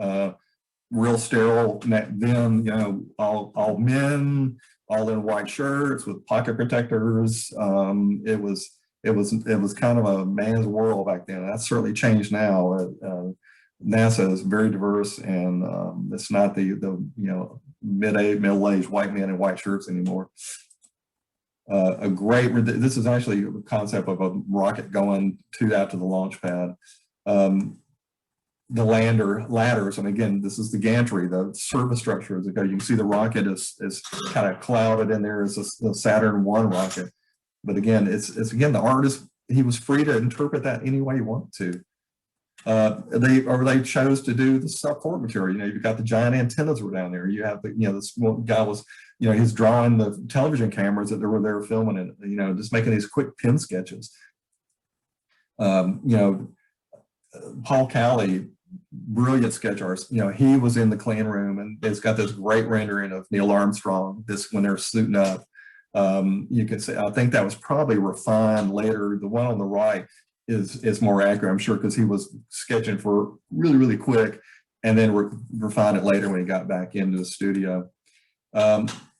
real sterile. Then, you know, all men, all in white shirts with pocket protectors. It was kind of a man's world back then. That's certainly changed now. NASA is very diverse, and it's not the you know, middle-aged white men in white shirts anymore. This is actually a concept of a rocket going out to the launch pad. The ladders, and again, this is the gantry, the surface structure as it goes. You can see the rocket is kind of clouded in there as the Saturn I rocket. But again, it's again, the artist, he was free to interpret that any way he wanted to. They chose to do the support material. You know, you've got the giant antennas were down there. You have the, you know, this one guy was, you know, he's drawing the television cameras that they were filming, and, you know, just making these quick pen sketches. You know, Paul Cowley, brilliant sketch artist. You know, he was in the clean room, and it's got this great rendering of Neil Armstrong. This when they're suiting up. You can say, I think that was probably refined later. The one on the right is more accurate, I'm sure, because he was sketching for really quick, and then refined it later when he got back into the studio.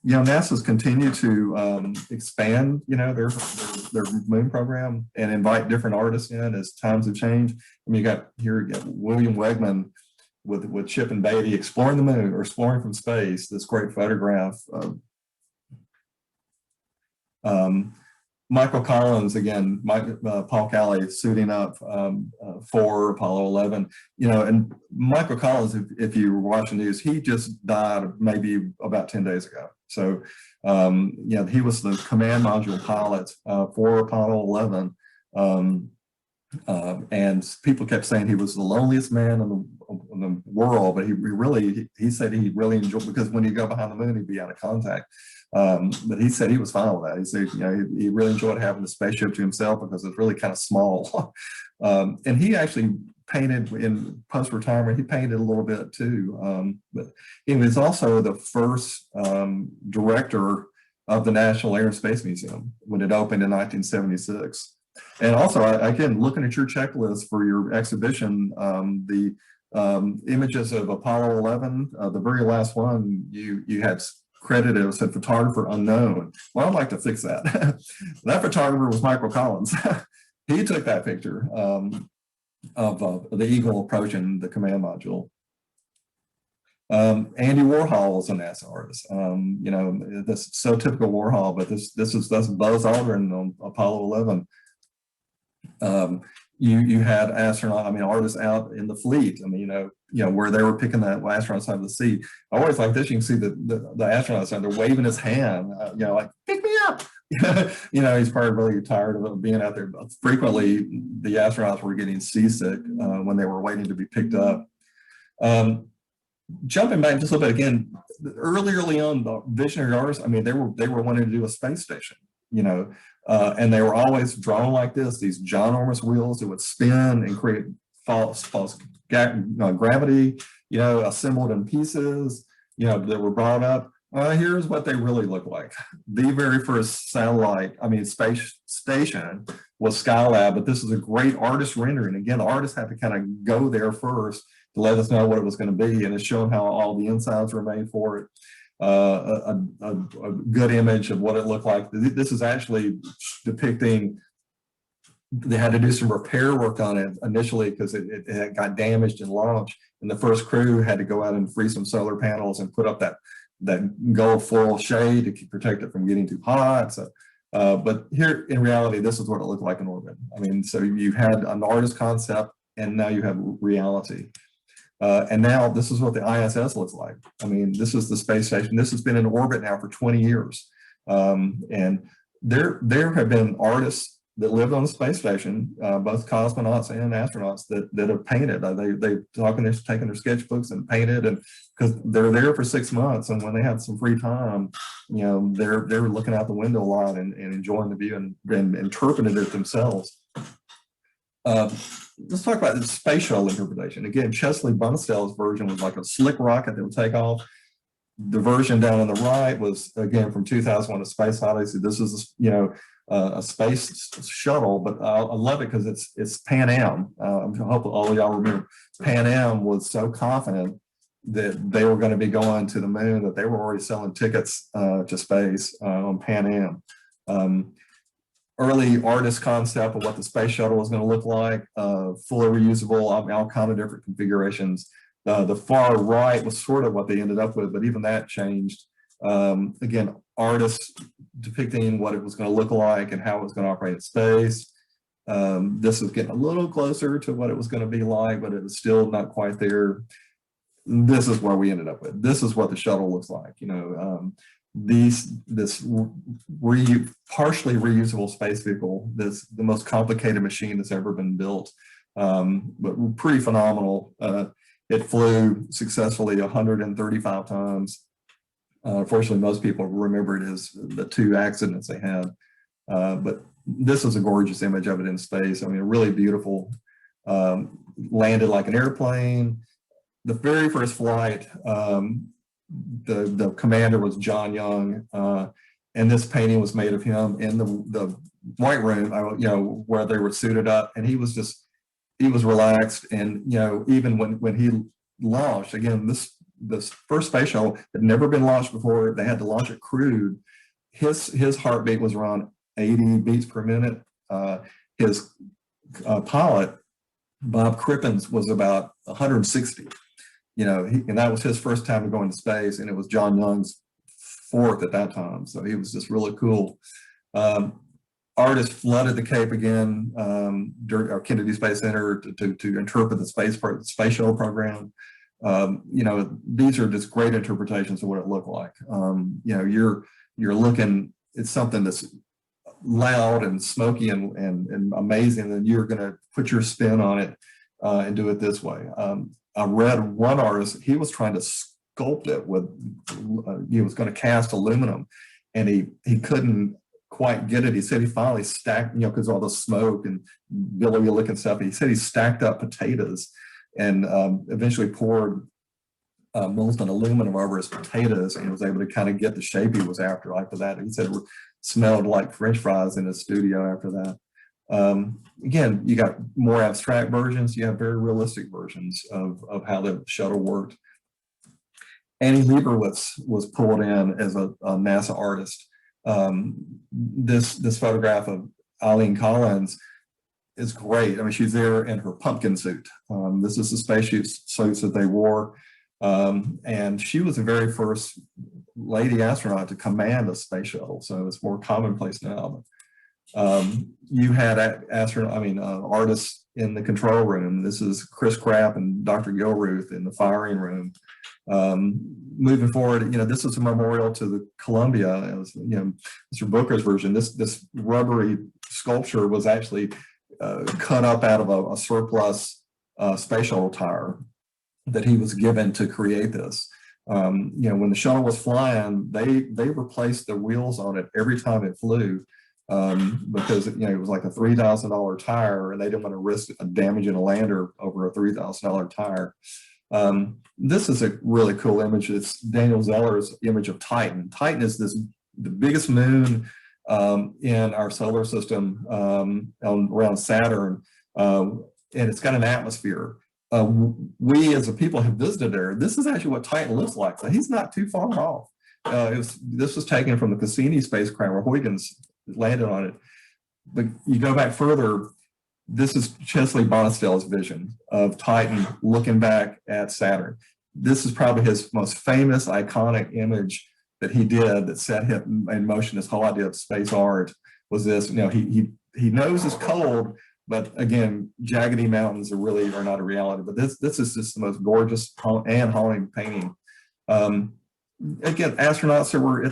You know, NASA's continued to expand, you know, their moon program and invite different artists in as times have changed. I mean, you got William Wegman with Chip and Beatty exploring the moon or exploring from space. This great photograph. Michael Collins, again, Paul Cowley suiting up for Apollo 11. You know, and Michael Collins, if you were watching news, he just died maybe about 10 days ago. So, you know, he was the command module pilot for Apollo 11. And people kept saying he was the loneliest man in the world, but he said he really enjoyed, because when you go behind the moon, he'd be out of contact. But he said he was fine with that. He said, you know, he really enjoyed having the spaceship to himself because it's really kind of small. And he actually painted in post-retirement. He painted a little bit too. But he was also the first director of the National Air and Space Museum when it opened in 1976. And also, again, looking at your checklist for your exhibition, the images of Apollo 11, the very last one, you had credited, it said photographer unknown. Well, I'd like to fix that. That photographer was Michael Collins. He took that picture of the Eagle approaching the command module. Andy Warhol was a NASA artist. You know, this is so typical Warhol, but that's Buzz Aldrin on Apollo 11. You had artists out in the fleet. I mean, you know, where they were picking the astronauts out of the sea. I always like this. You can see the astronauts out there waving his hand, you know, like, pick me up. You know, he's probably really tired of being out there. But frequently, the astronauts were getting seasick when they were waiting to be picked up. Jumping back just a little bit again, early on, the visionary artists, I mean, they were wanting to do a space station, you know, and they were always drawn like this, these ginormous wheels that would spin and create false gravity, you know, assembled in pieces, you know, that were brought up. Here's what they really look like. The very first space station was Skylab, but this is a great artist rendering. Again, the artists had to kind of go there first to let us know what it was going to be, and it's showing how all the insides were made for it. A good image of what it looked like. This is actually depicting, they had to do some repair work on it initially because it had got damaged in launch, and the first crew had to go out and free some solar panels and put up that gold foil shade to protect it from getting too hot. So, but here in reality, this is what it looked like in orbit. I mean, so you had an artist concept, and now you have reality. And now this is what the ISS looks like. I mean, this is the space station. This has been in orbit now for 20 years. And there have been artists that lived on the space station, both cosmonauts and astronauts that have painted. They've taken their sketchbooks and painted, and because they're there for 6 months, and when they have some free time, you know, they're looking out the window a lot and enjoying the view and interpreting it themselves. Let's talk about the space shuttle interpretation. Again, Chesley Bona's version was like a slick rocket that would take off. The version down on the right was, again, from 2001, A Space Odyssey. This is, you know, a space shuttle, but I love it because it's Pan Am. I hope all of y'all remember Pan Am was so confident that they were going to be going to the moon that they were already selling tickets to space on Pan Am. Early artist concept of what the space shuttle was going to look like, fully reusable, all kind of different configurations. The far right was sort of what they ended up with, but even that changed. Again, artists depicting what it was going to look like and how it was going to operate in space. This is getting a little closer to what it was going to be like, but it was still not quite there. This is where we ended up with. This is what the shuttle looks like. You know, this partially reusable space vehicle, the most complicated machine that's ever been built. but pretty phenomenal. It flew successfully 135 times. Unfortunately, most people remember it as the 2 accidents they had. But this is a gorgeous image of it in space. I mean, really beautiful. Landed like an airplane. The very first flight, the commander was John Young, and this painting was made of him in the White Room, where they were suited up, and he was relaxed. And even when he launched, again, this first space shuttle had never been launched before. They had to launch it crewed. His heartbeat was around 80 beats per minute. His pilot, Bob Crippens, was about 160. And that was his first time to go into space, and it was John Young's 4th at that time. So he was just really cool. Artists flooded the Cape again during our Kennedy Space Center to interpret the space shuttle program. These are just great interpretations of what it looked like. You're looking at something that's loud and smoky and amazing, and you're going to put your spin on it and do it this way. I read one artist, he was trying to sculpt it with, he was going to cast aluminum, and he couldn't quite get it. He said he finally stacked, because all the smoke and billowy looking stuff, he said he stacked up potatoes and eventually poured molten aluminum over his potatoes, and was able to kind of get the shape he was after that. He said it smelled like French fries in his studio after that. Again, you got more abstract versions, you have very realistic versions of how the shuttle worked. Annie Leibovitz was pulled in as a NASA artist. This photograph of Eileen Collins is great. I mean, she's there in her pumpkin suit. This is the spacesuit suits that they wore. And she was the very first lady astronaut to command a space shuttle. So it's more commonplace now. You had artists in the control room. This is Chris Krapp and Dr. Gilruth in the firing room. Moving forward, this is a memorial to the Columbia. It was, Mr. Booker's version. This rubbery sculpture was actually cut up out of a surplus space shuttle tire that he was given to create this. When the shuttle was flying, they replaced the wheels on it every time it flew. Because it was like a $3,000 tire, and they didn't want to risk damaging a lander over a $3,000 tire. This is a really cool image. It's Daniel Zeller's image of Titan. Titan is the biggest moon in our solar system around Saturn, and it's got an atmosphere. We as a people have visited there. This is actually what Titan looks like, so he's not too far off. This was taken from the Cassini spacecraft where Huygens landed on it. But you go back further, this is Chesley Bonastell's vision of Titan looking back at Saturn. This is probably his most famous, iconic image that he did that set him in motion. This whole idea of space art was this, he knows it's cold, but again, jaggedy mountains are not a reality. But this is just the most gorgeous and haunting painting. Again, astronauts that were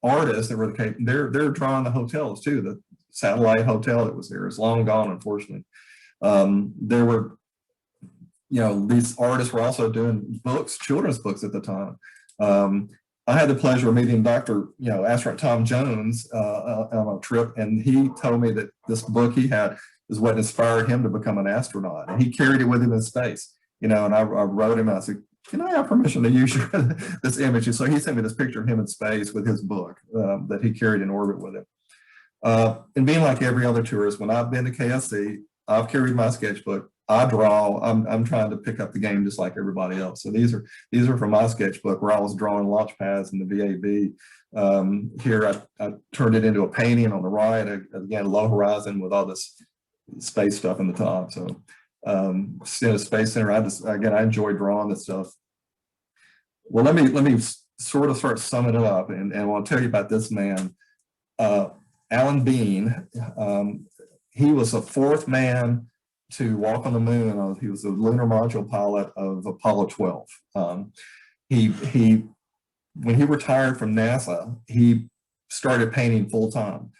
artists that were at the Cape, they're drawing the hotels too. The satellite hotel that was there is long gone, unfortunately. There were, these artists were also doing books, children's books at the time. I had the pleasure of meeting astronaut Tom Jones on a trip, and he told me that this book he had is what inspired him to become an astronaut, and he carried it with him in space. And I wrote him, and I said, can I have permission to use this image? And so he sent me this picture of him in space with his book that he carried in orbit with him. And being like every other tourist, when I've been to KSC, I've carried my sketchbook. I draw. I'm trying to pick up the game just like everybody else. So these are from my sketchbook where I was drawing launch pads in the VAB. Here I turned it into a painting on the right. Again, low horizon with all this space stuff in the top. So in a Space Center, I enjoy drawing this stuff. Well, let me sort of start summing it up, and I want to tell you about this man, Alan Bean. He was the 4th man to walk on the moon. He was the lunar module pilot of Apollo 12. When he retired from NASA, he started painting full time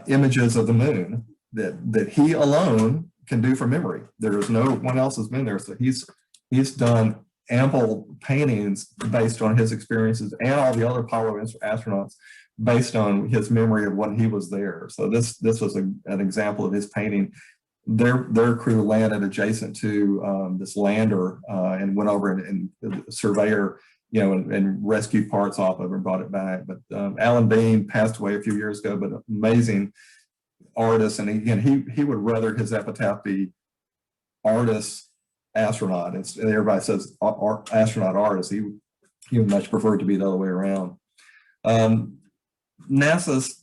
images of the moon that he alone can do from memory. There is no one else has been there. So he's done ample paintings based on his experiences and all the other Apollo astronauts based on his memory of when he was there. So this was an example of his painting. Their crew landed adjacent to this lander and went over and surveyor, and rescued parts off of it and brought it back. But Alan Bean passed away a few years ago, but amazing artist. And again, he would rather his epitaph be artist, astronaut. And everybody says astronaut, artist. He would much prefer to be the other way around. NASA's,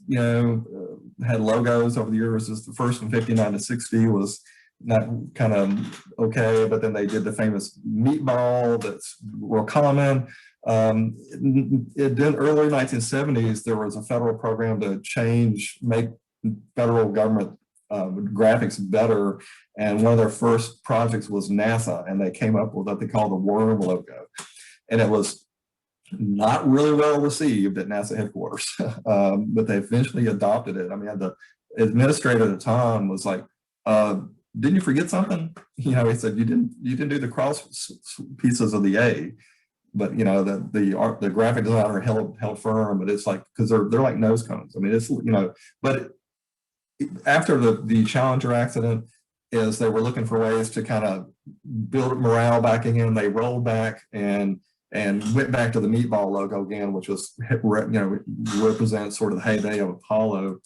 had logos over the years. The first from 59 to 60 was not kind of okay, but then they did the famous meatball that's real common. In early 1970s, there was a federal program to make federal government graphics better, and one of their first projects was NASA, and they came up with what they call the worm logo, and it was not really well received at NASA headquarters, but they eventually adopted it. I mean, the administrator at the time was like, didn't you forget something? He said, you didn't do the cross pieces of the A, but the graphic designer held firm, but it's like, because they're like nose cones. I mean, it's, but after the Challenger accident is they were looking for ways to kind of build morale back again. They rolled back and went back to the meatball logo again, which was, represents sort of the heyday of Apollo.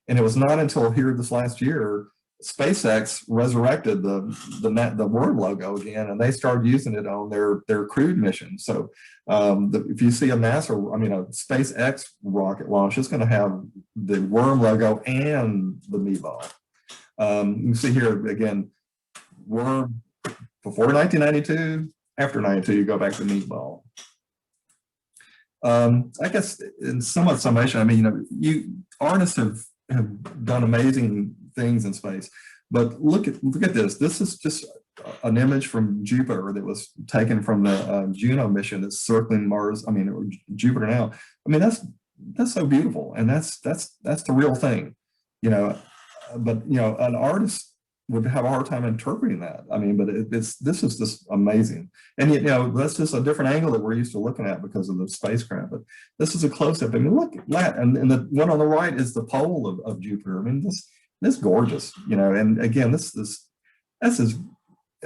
And it was not until here this last year, SpaceX resurrected the worm logo again, and they started using it on their crewed missions. So if you see a SpaceX rocket launch, it's going to have the worm logo and the meatball. You can see here again, worm before 1992. After 92, you go back to meatball. I guess in somewhat summation, artists have done amazing things in space, but look at this. This is just an image from Jupiter that was taken from the Juno mission that's circling Mars. Or Jupiter now. That's so beautiful, and that's the real thing, But an artist would have a hard time interpreting that. But this is just amazing. And that's just a different angle that we're used to looking at because of the spacecraft. But this is a close-up. Look at that. And the one on the right is the pole of Jupiter. This gorgeous, and again, that's as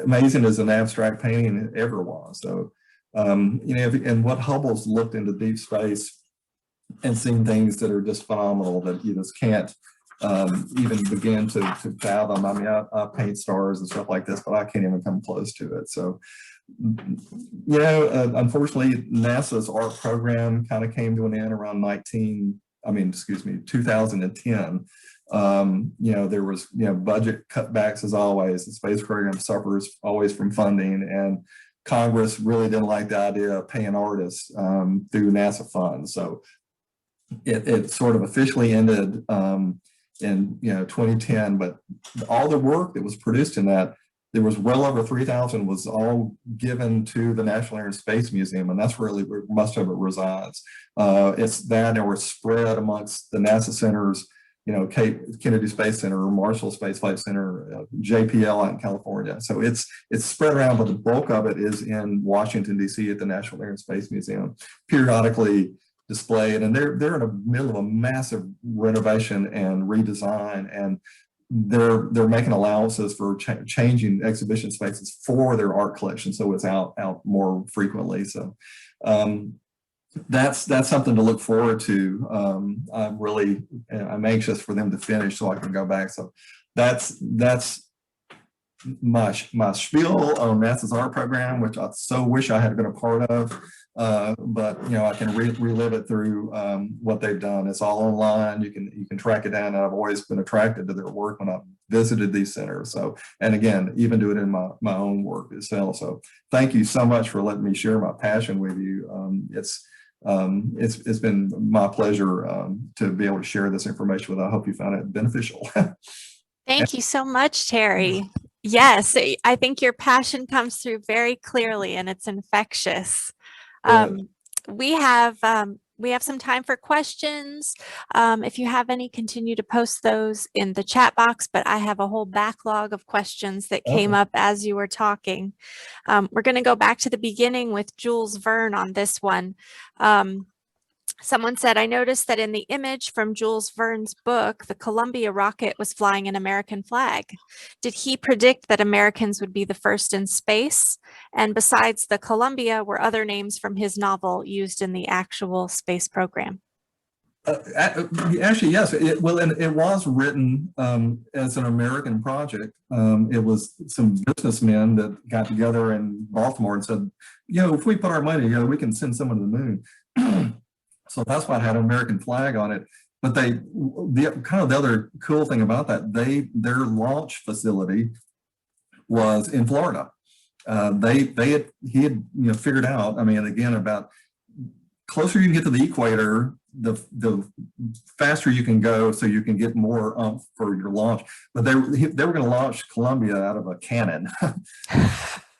amazing as an abstract painting ever was. So, and what Hubble's looked into deep space and seen things that are just phenomenal that you just can't even begin to fathom. I paint stars and stuff like this, but I can't even come close to it. So, unfortunately, NASA's art program kind of came to an end around 2010. There was, budget cutbacks as always. The space program suffers always from funding, and Congress really didn't like the idea of paying artists through NASA funds. So it sort of officially ended in 2010, but all the work that was produced in that, there was well over 3,000 was all given to the National Air and Space Museum, and that's really where most of it resides. It's that, and we're spread amongst the NASA centers, Kennedy Space Center, Marshall Space Flight Center, JPL out in California. So it's spread around, but the bulk of it is in Washington, D.C. at the National Air and Space Museum, periodically displayed, and they're in the middle of a massive renovation and redesign, and they're making allowances for changing exhibition spaces for their art collection, so it's out more frequently. So that's something to look forward to. I'm anxious for them to finish so I can go back. So that's my spiel on NASA's art program, which I so wish I had been a part of. But I can relive it through what they've done. It's all online. You can track it down. And I've always been attracted to their work when I've visited these centers. So, and again, even do it in my own work itself. So thank you so much for letting me share my passion with you. It's been my pleasure to be able to share this information with you. I hope you found it beneficial. Thank you so much, Terry. Yes, I think your passion comes through very clearly, and it's infectious. We have we have some time for questions. If you have any, continue to post those in the chat box, but I have a whole backlog of questions that came up as you were talking. We're going to go back to the beginning with Jules Verne on this one. Someone said, I noticed that in the image from Jules Verne's book, the Columbia rocket was flying an American flag. Did he predict that Americans would be the first in space? And besides the Columbia, were other names from his novel used in the actual space program? Actually, yes. It was written as an American project. It was some businessmen that got together in Baltimore and said, if we put our money together, we can send someone to the moon. So that's why it had an American flag on it. But the other cool thing about that, their launch facility was in Florida. He had figured out. I mean, again, about closer you can get to the equator, the faster you can go, so you can get more for your launch. But they were going to launch Columbia out of a cannon.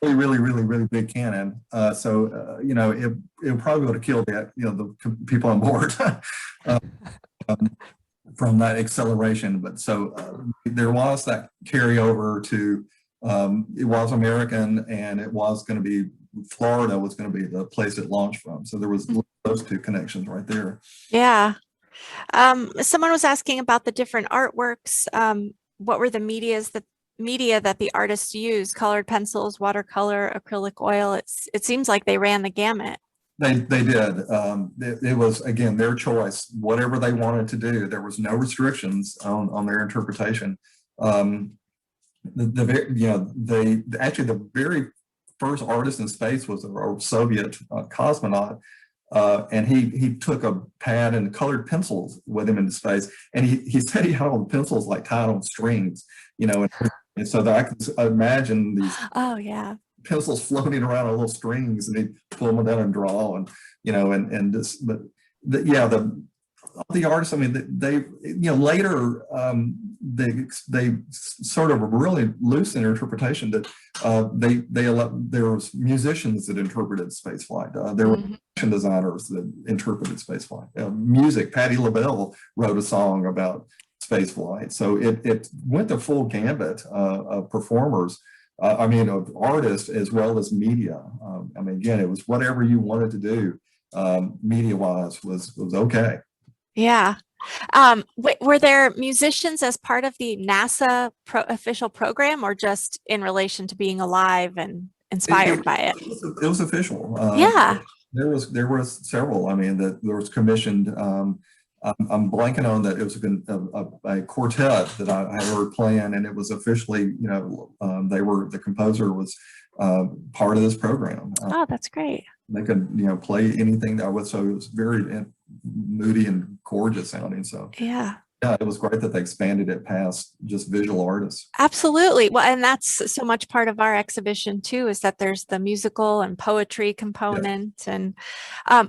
really big cannon. It probably would have killed the people on board from that acceleration. But there was that carryover to it was American, and it was going to be Florida was going to be the place it launched from. So there was those two connections right there. Yeah. Someone was asking about the different artworks. What were the media that the artists used? Colored pencils, watercolor, acrylic oil. It seems like they ran the gamut. They did. It was, again, their choice, whatever they wanted to do. There was no restrictions on their interpretation. The very first artist in space was a Soviet cosmonaut. And he took a pad and colored pencils with him into space. And he said he had all the pencils like tied on strings, and so that I can imagine these pencils floating around on little strings, and he'd pull them down and draw, and the artists, I mean, they later they sort of really loose in their interpretation that there was musicians that interpreted spaceflight. There were fashion designers that interpreted spaceflight. Music, Patti LaBelle wrote a song about spaceflight. So it went the full gambit of performers. Of artists as well as media. Again, it was whatever you wanted to do, media-wise was okay. Yeah. Were there musicians as part of the NASA official program, or just in relation to being alive and inspired by it? It was official. There was several. That there was commissioned. I'm blanking on that. It was a quartet that I heard playing, and it was officially, the composer was part of this program. Oh, that's great. They could, play anything that was, so it was very moody and gorgeous sounding. So yeah, it was great that they expanded it past just visual artists. Absolutely. Well, and that's so much part of our exhibition too, is that there's the musical and poetry component. Yeah. And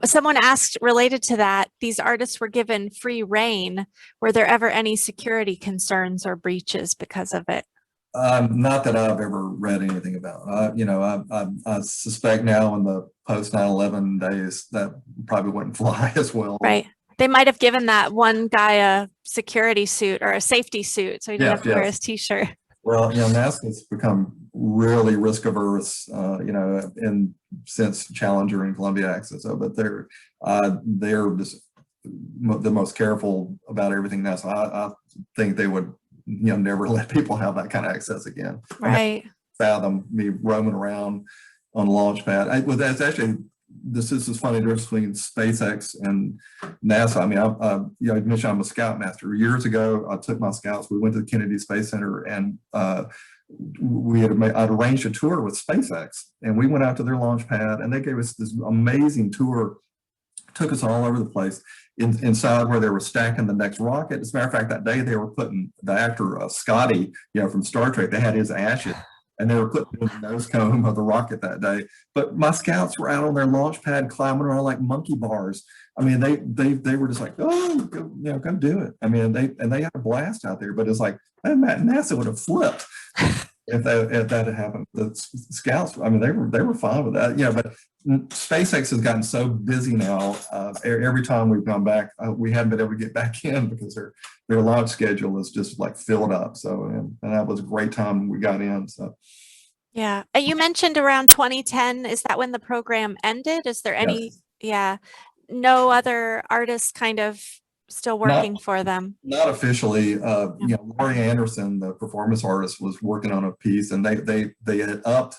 someone asked, related to that, these artists were given free reign. Were there ever any security concerns or breaches because of it? Not that I've ever read anything about. I suspect now in the post 9/11 days that probably wouldn't fly as well. Right. They might have given that one guy a security suit or a safety suit, so he didn't have to wear his T-shirt. Well, NASA's become really risk averse, since Challenger and Columbia access. But they're just the most careful about everything now. So I think they would never let people have that kind of access again. Right. Fathom me roaming around on the launch pad. That's actually, this is funny difference between SpaceX and NASA. I mentioned I'm a scoutmaster. Years ago, I took my scouts. We went to the Kennedy Space Center, and I'd arranged a tour with SpaceX, and we went out to their launch pad, and they gave us this amazing tour. Took us all over the place inside where they were stacking the next rocket. As a matter of fact, that day they were putting the actor Scotty, from Star Trek, they had his ashes, and they were putting in the nose cone of the rocket that day. But my scouts were out on their launch pad climbing around like monkey bars. They were just like, oh, go do it. They had a blast out there. But it's like, man, NASA would have flipped. if that had happened. The scouts, I mean, they were fine with that. Yeah, but SpaceX has gotten so busy now. Every time we've gone back, we haven't been able to get back in because their launch schedule is just like filled up. So, and that was a great time we got in. So. Yeah. You mentioned around 2010. Is that when the program ended? Is there any, Yes. yeah, no other artists kind of still working for them? Not officially. You know, Laurie Anderson, the performance artist, was working on a piece, and they had upped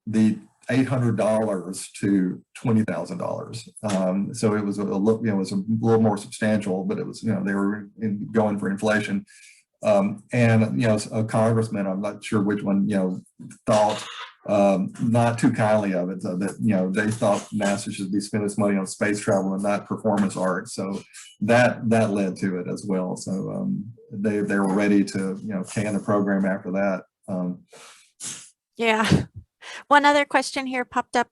the $800 to $20,000. So it was a little, you know, it was a little more substantial, but it was, you know, they were going for inflation. And, you know, a congressman, I'm not sure which one, you know, thought not too kindly of it, so that, you know, they thought NASA should be spending its money on space travel and not performance art. So that led to it as well. So they were ready to, you know, can the program after that. Yeah. One other question here popped up.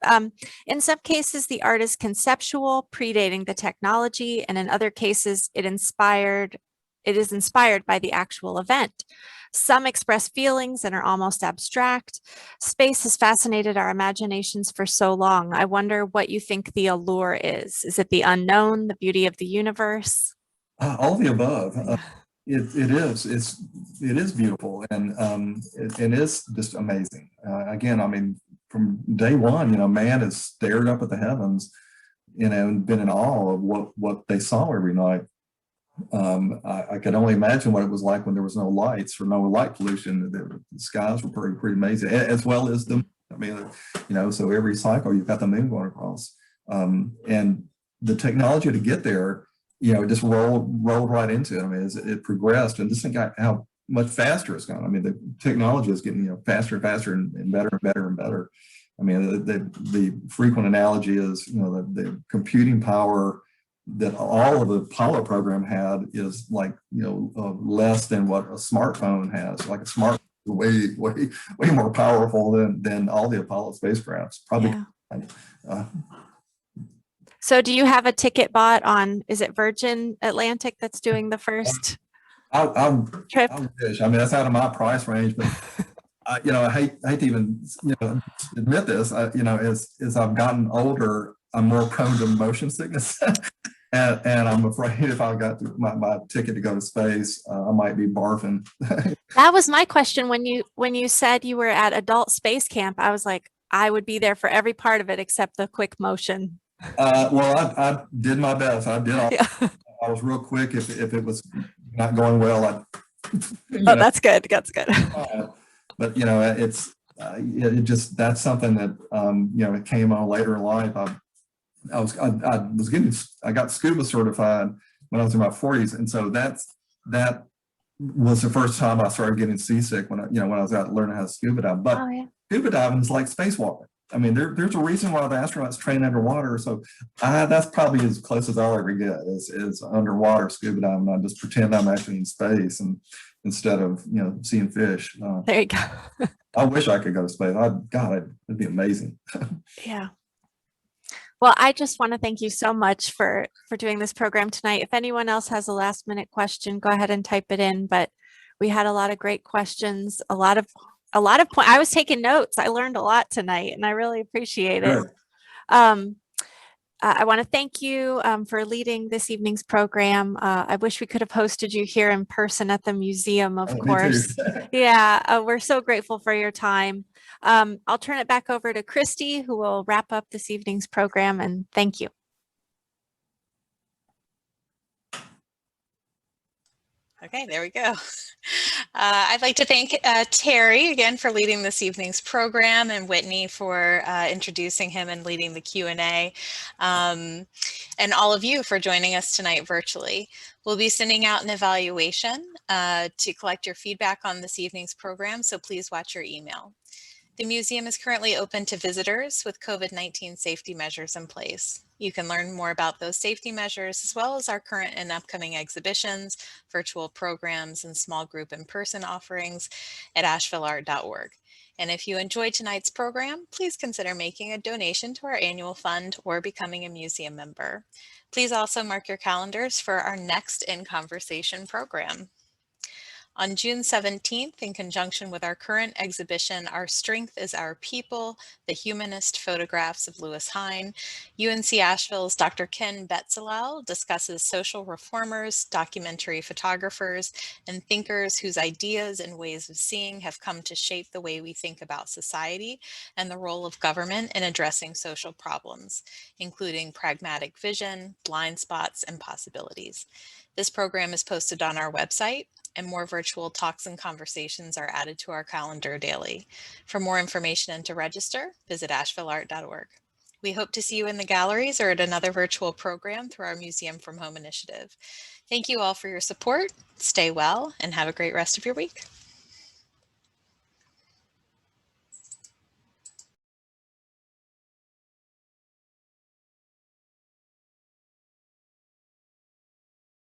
In some cases, the art is conceptual, predating the technology, and in other cases, it is inspired by the actual event. Some express feelings and are almost abstract. Space has fascinated our imaginations for so long. I wonder what you think the allure is. Is it the unknown, the beauty of the universe? All of the above. It is beautiful, and it is just amazing. Again, I mean, from day one, you know, man has stared up at the heavens, you know, and been in awe of what they saw every night. I could only imagine what it was like when there was no lights or no light pollution. The skies were pretty amazing, as well as the, I mean, you know, so every cycle you've got the moon going across, and the technology to get there, you know, just rolled right into it. I mean, as it progressed, and just think how much faster it's gone. I mean, the technology is getting, you know, faster and faster and better and better and better. I mean, the frequent analogy is, you know, the computing power that all of the Apollo program had is like, you know, less than what a smartphone has. Like a smartphone is way more powerful than all the Apollo spacecrafts. Probably. Yeah. So do you have a ticket bought on, is it Virgin Atlantic that's doing the first trip? I wish. I mean, that's out of my price range, but you know, I hate to even, you know, admit this. You know, as I've gotten older, I'm more prone to motion sickness. And I'm afraid if I got my ticket to go to space, I might be barfing. That was my question when you said you were at adult space camp. I was like, I would be there for every part of it except the quick motion. Well, I did my best. I did. I was real quick. If it was not going well, that's good. That's good. But you know, it just, that's something that you know, it came on later in life. I got scuba certified when I was in my 40s, and so that was the first time I started getting seasick when I was out learning how to scuba dive. But scuba diving is like spacewalking. I mean, there's a reason why the astronauts train underwater. So that's probably as close as I'll ever get is underwater scuba diving. I just pretend I'm actually in space, and instead of, you know, seeing fish. There you go. I wish I could go to space. God, it'd be amazing. Yeah. Well, I just want to thank you so much for doing this program tonight. If anyone else has a last minute question, go ahead and type it in. But we had a lot of great questions, a lot of points. I was taking notes. I learned a lot tonight, and I really appreciate it. I want to thank you for leading this evening's program. I wish we could have hosted you here in person at the museum, of course. Yeah, we're so grateful for your time. I'll turn it back over to Christy, who will wrap up this evening's program, and thank you. Okay, there we go. I'd like to thank Terry again for leading this evening's program, and Whitney for introducing him and leading the Q&A, and all of you for joining us tonight virtually. We'll be sending out an evaluation to collect your feedback on this evening's program, so please watch your email. The museum is currently open to visitors with COVID-19 safety measures in place. You can learn more about those safety measures, as well as our current and upcoming exhibitions, virtual programs, and small group in-person offerings at ashevilleart.org. And if you enjoyed tonight's program, please consider making a donation to our annual fund or becoming a museum member. Please also mark your calendars for our next In Conversation program. On June 17th, in conjunction with our current exhibition, Our Strength is Our People, the Humanist Photographs of Lewis Hine, UNC Asheville's Dr. Ken Betzalel discusses social reformers, documentary photographers, and thinkers whose ideas and ways of seeing have come to shape the way we think about society and the role of government in addressing social problems, including pragmatic vision, blind spots, and possibilities. This program is posted on our website, and more virtual talks and conversations are added to our calendar daily. For more information and to register, visit ashevilleart.org. We hope to see you in the galleries or at another virtual program through our Museum from Home initiative. Thank you all for your support. Stay well and have a great rest of your week.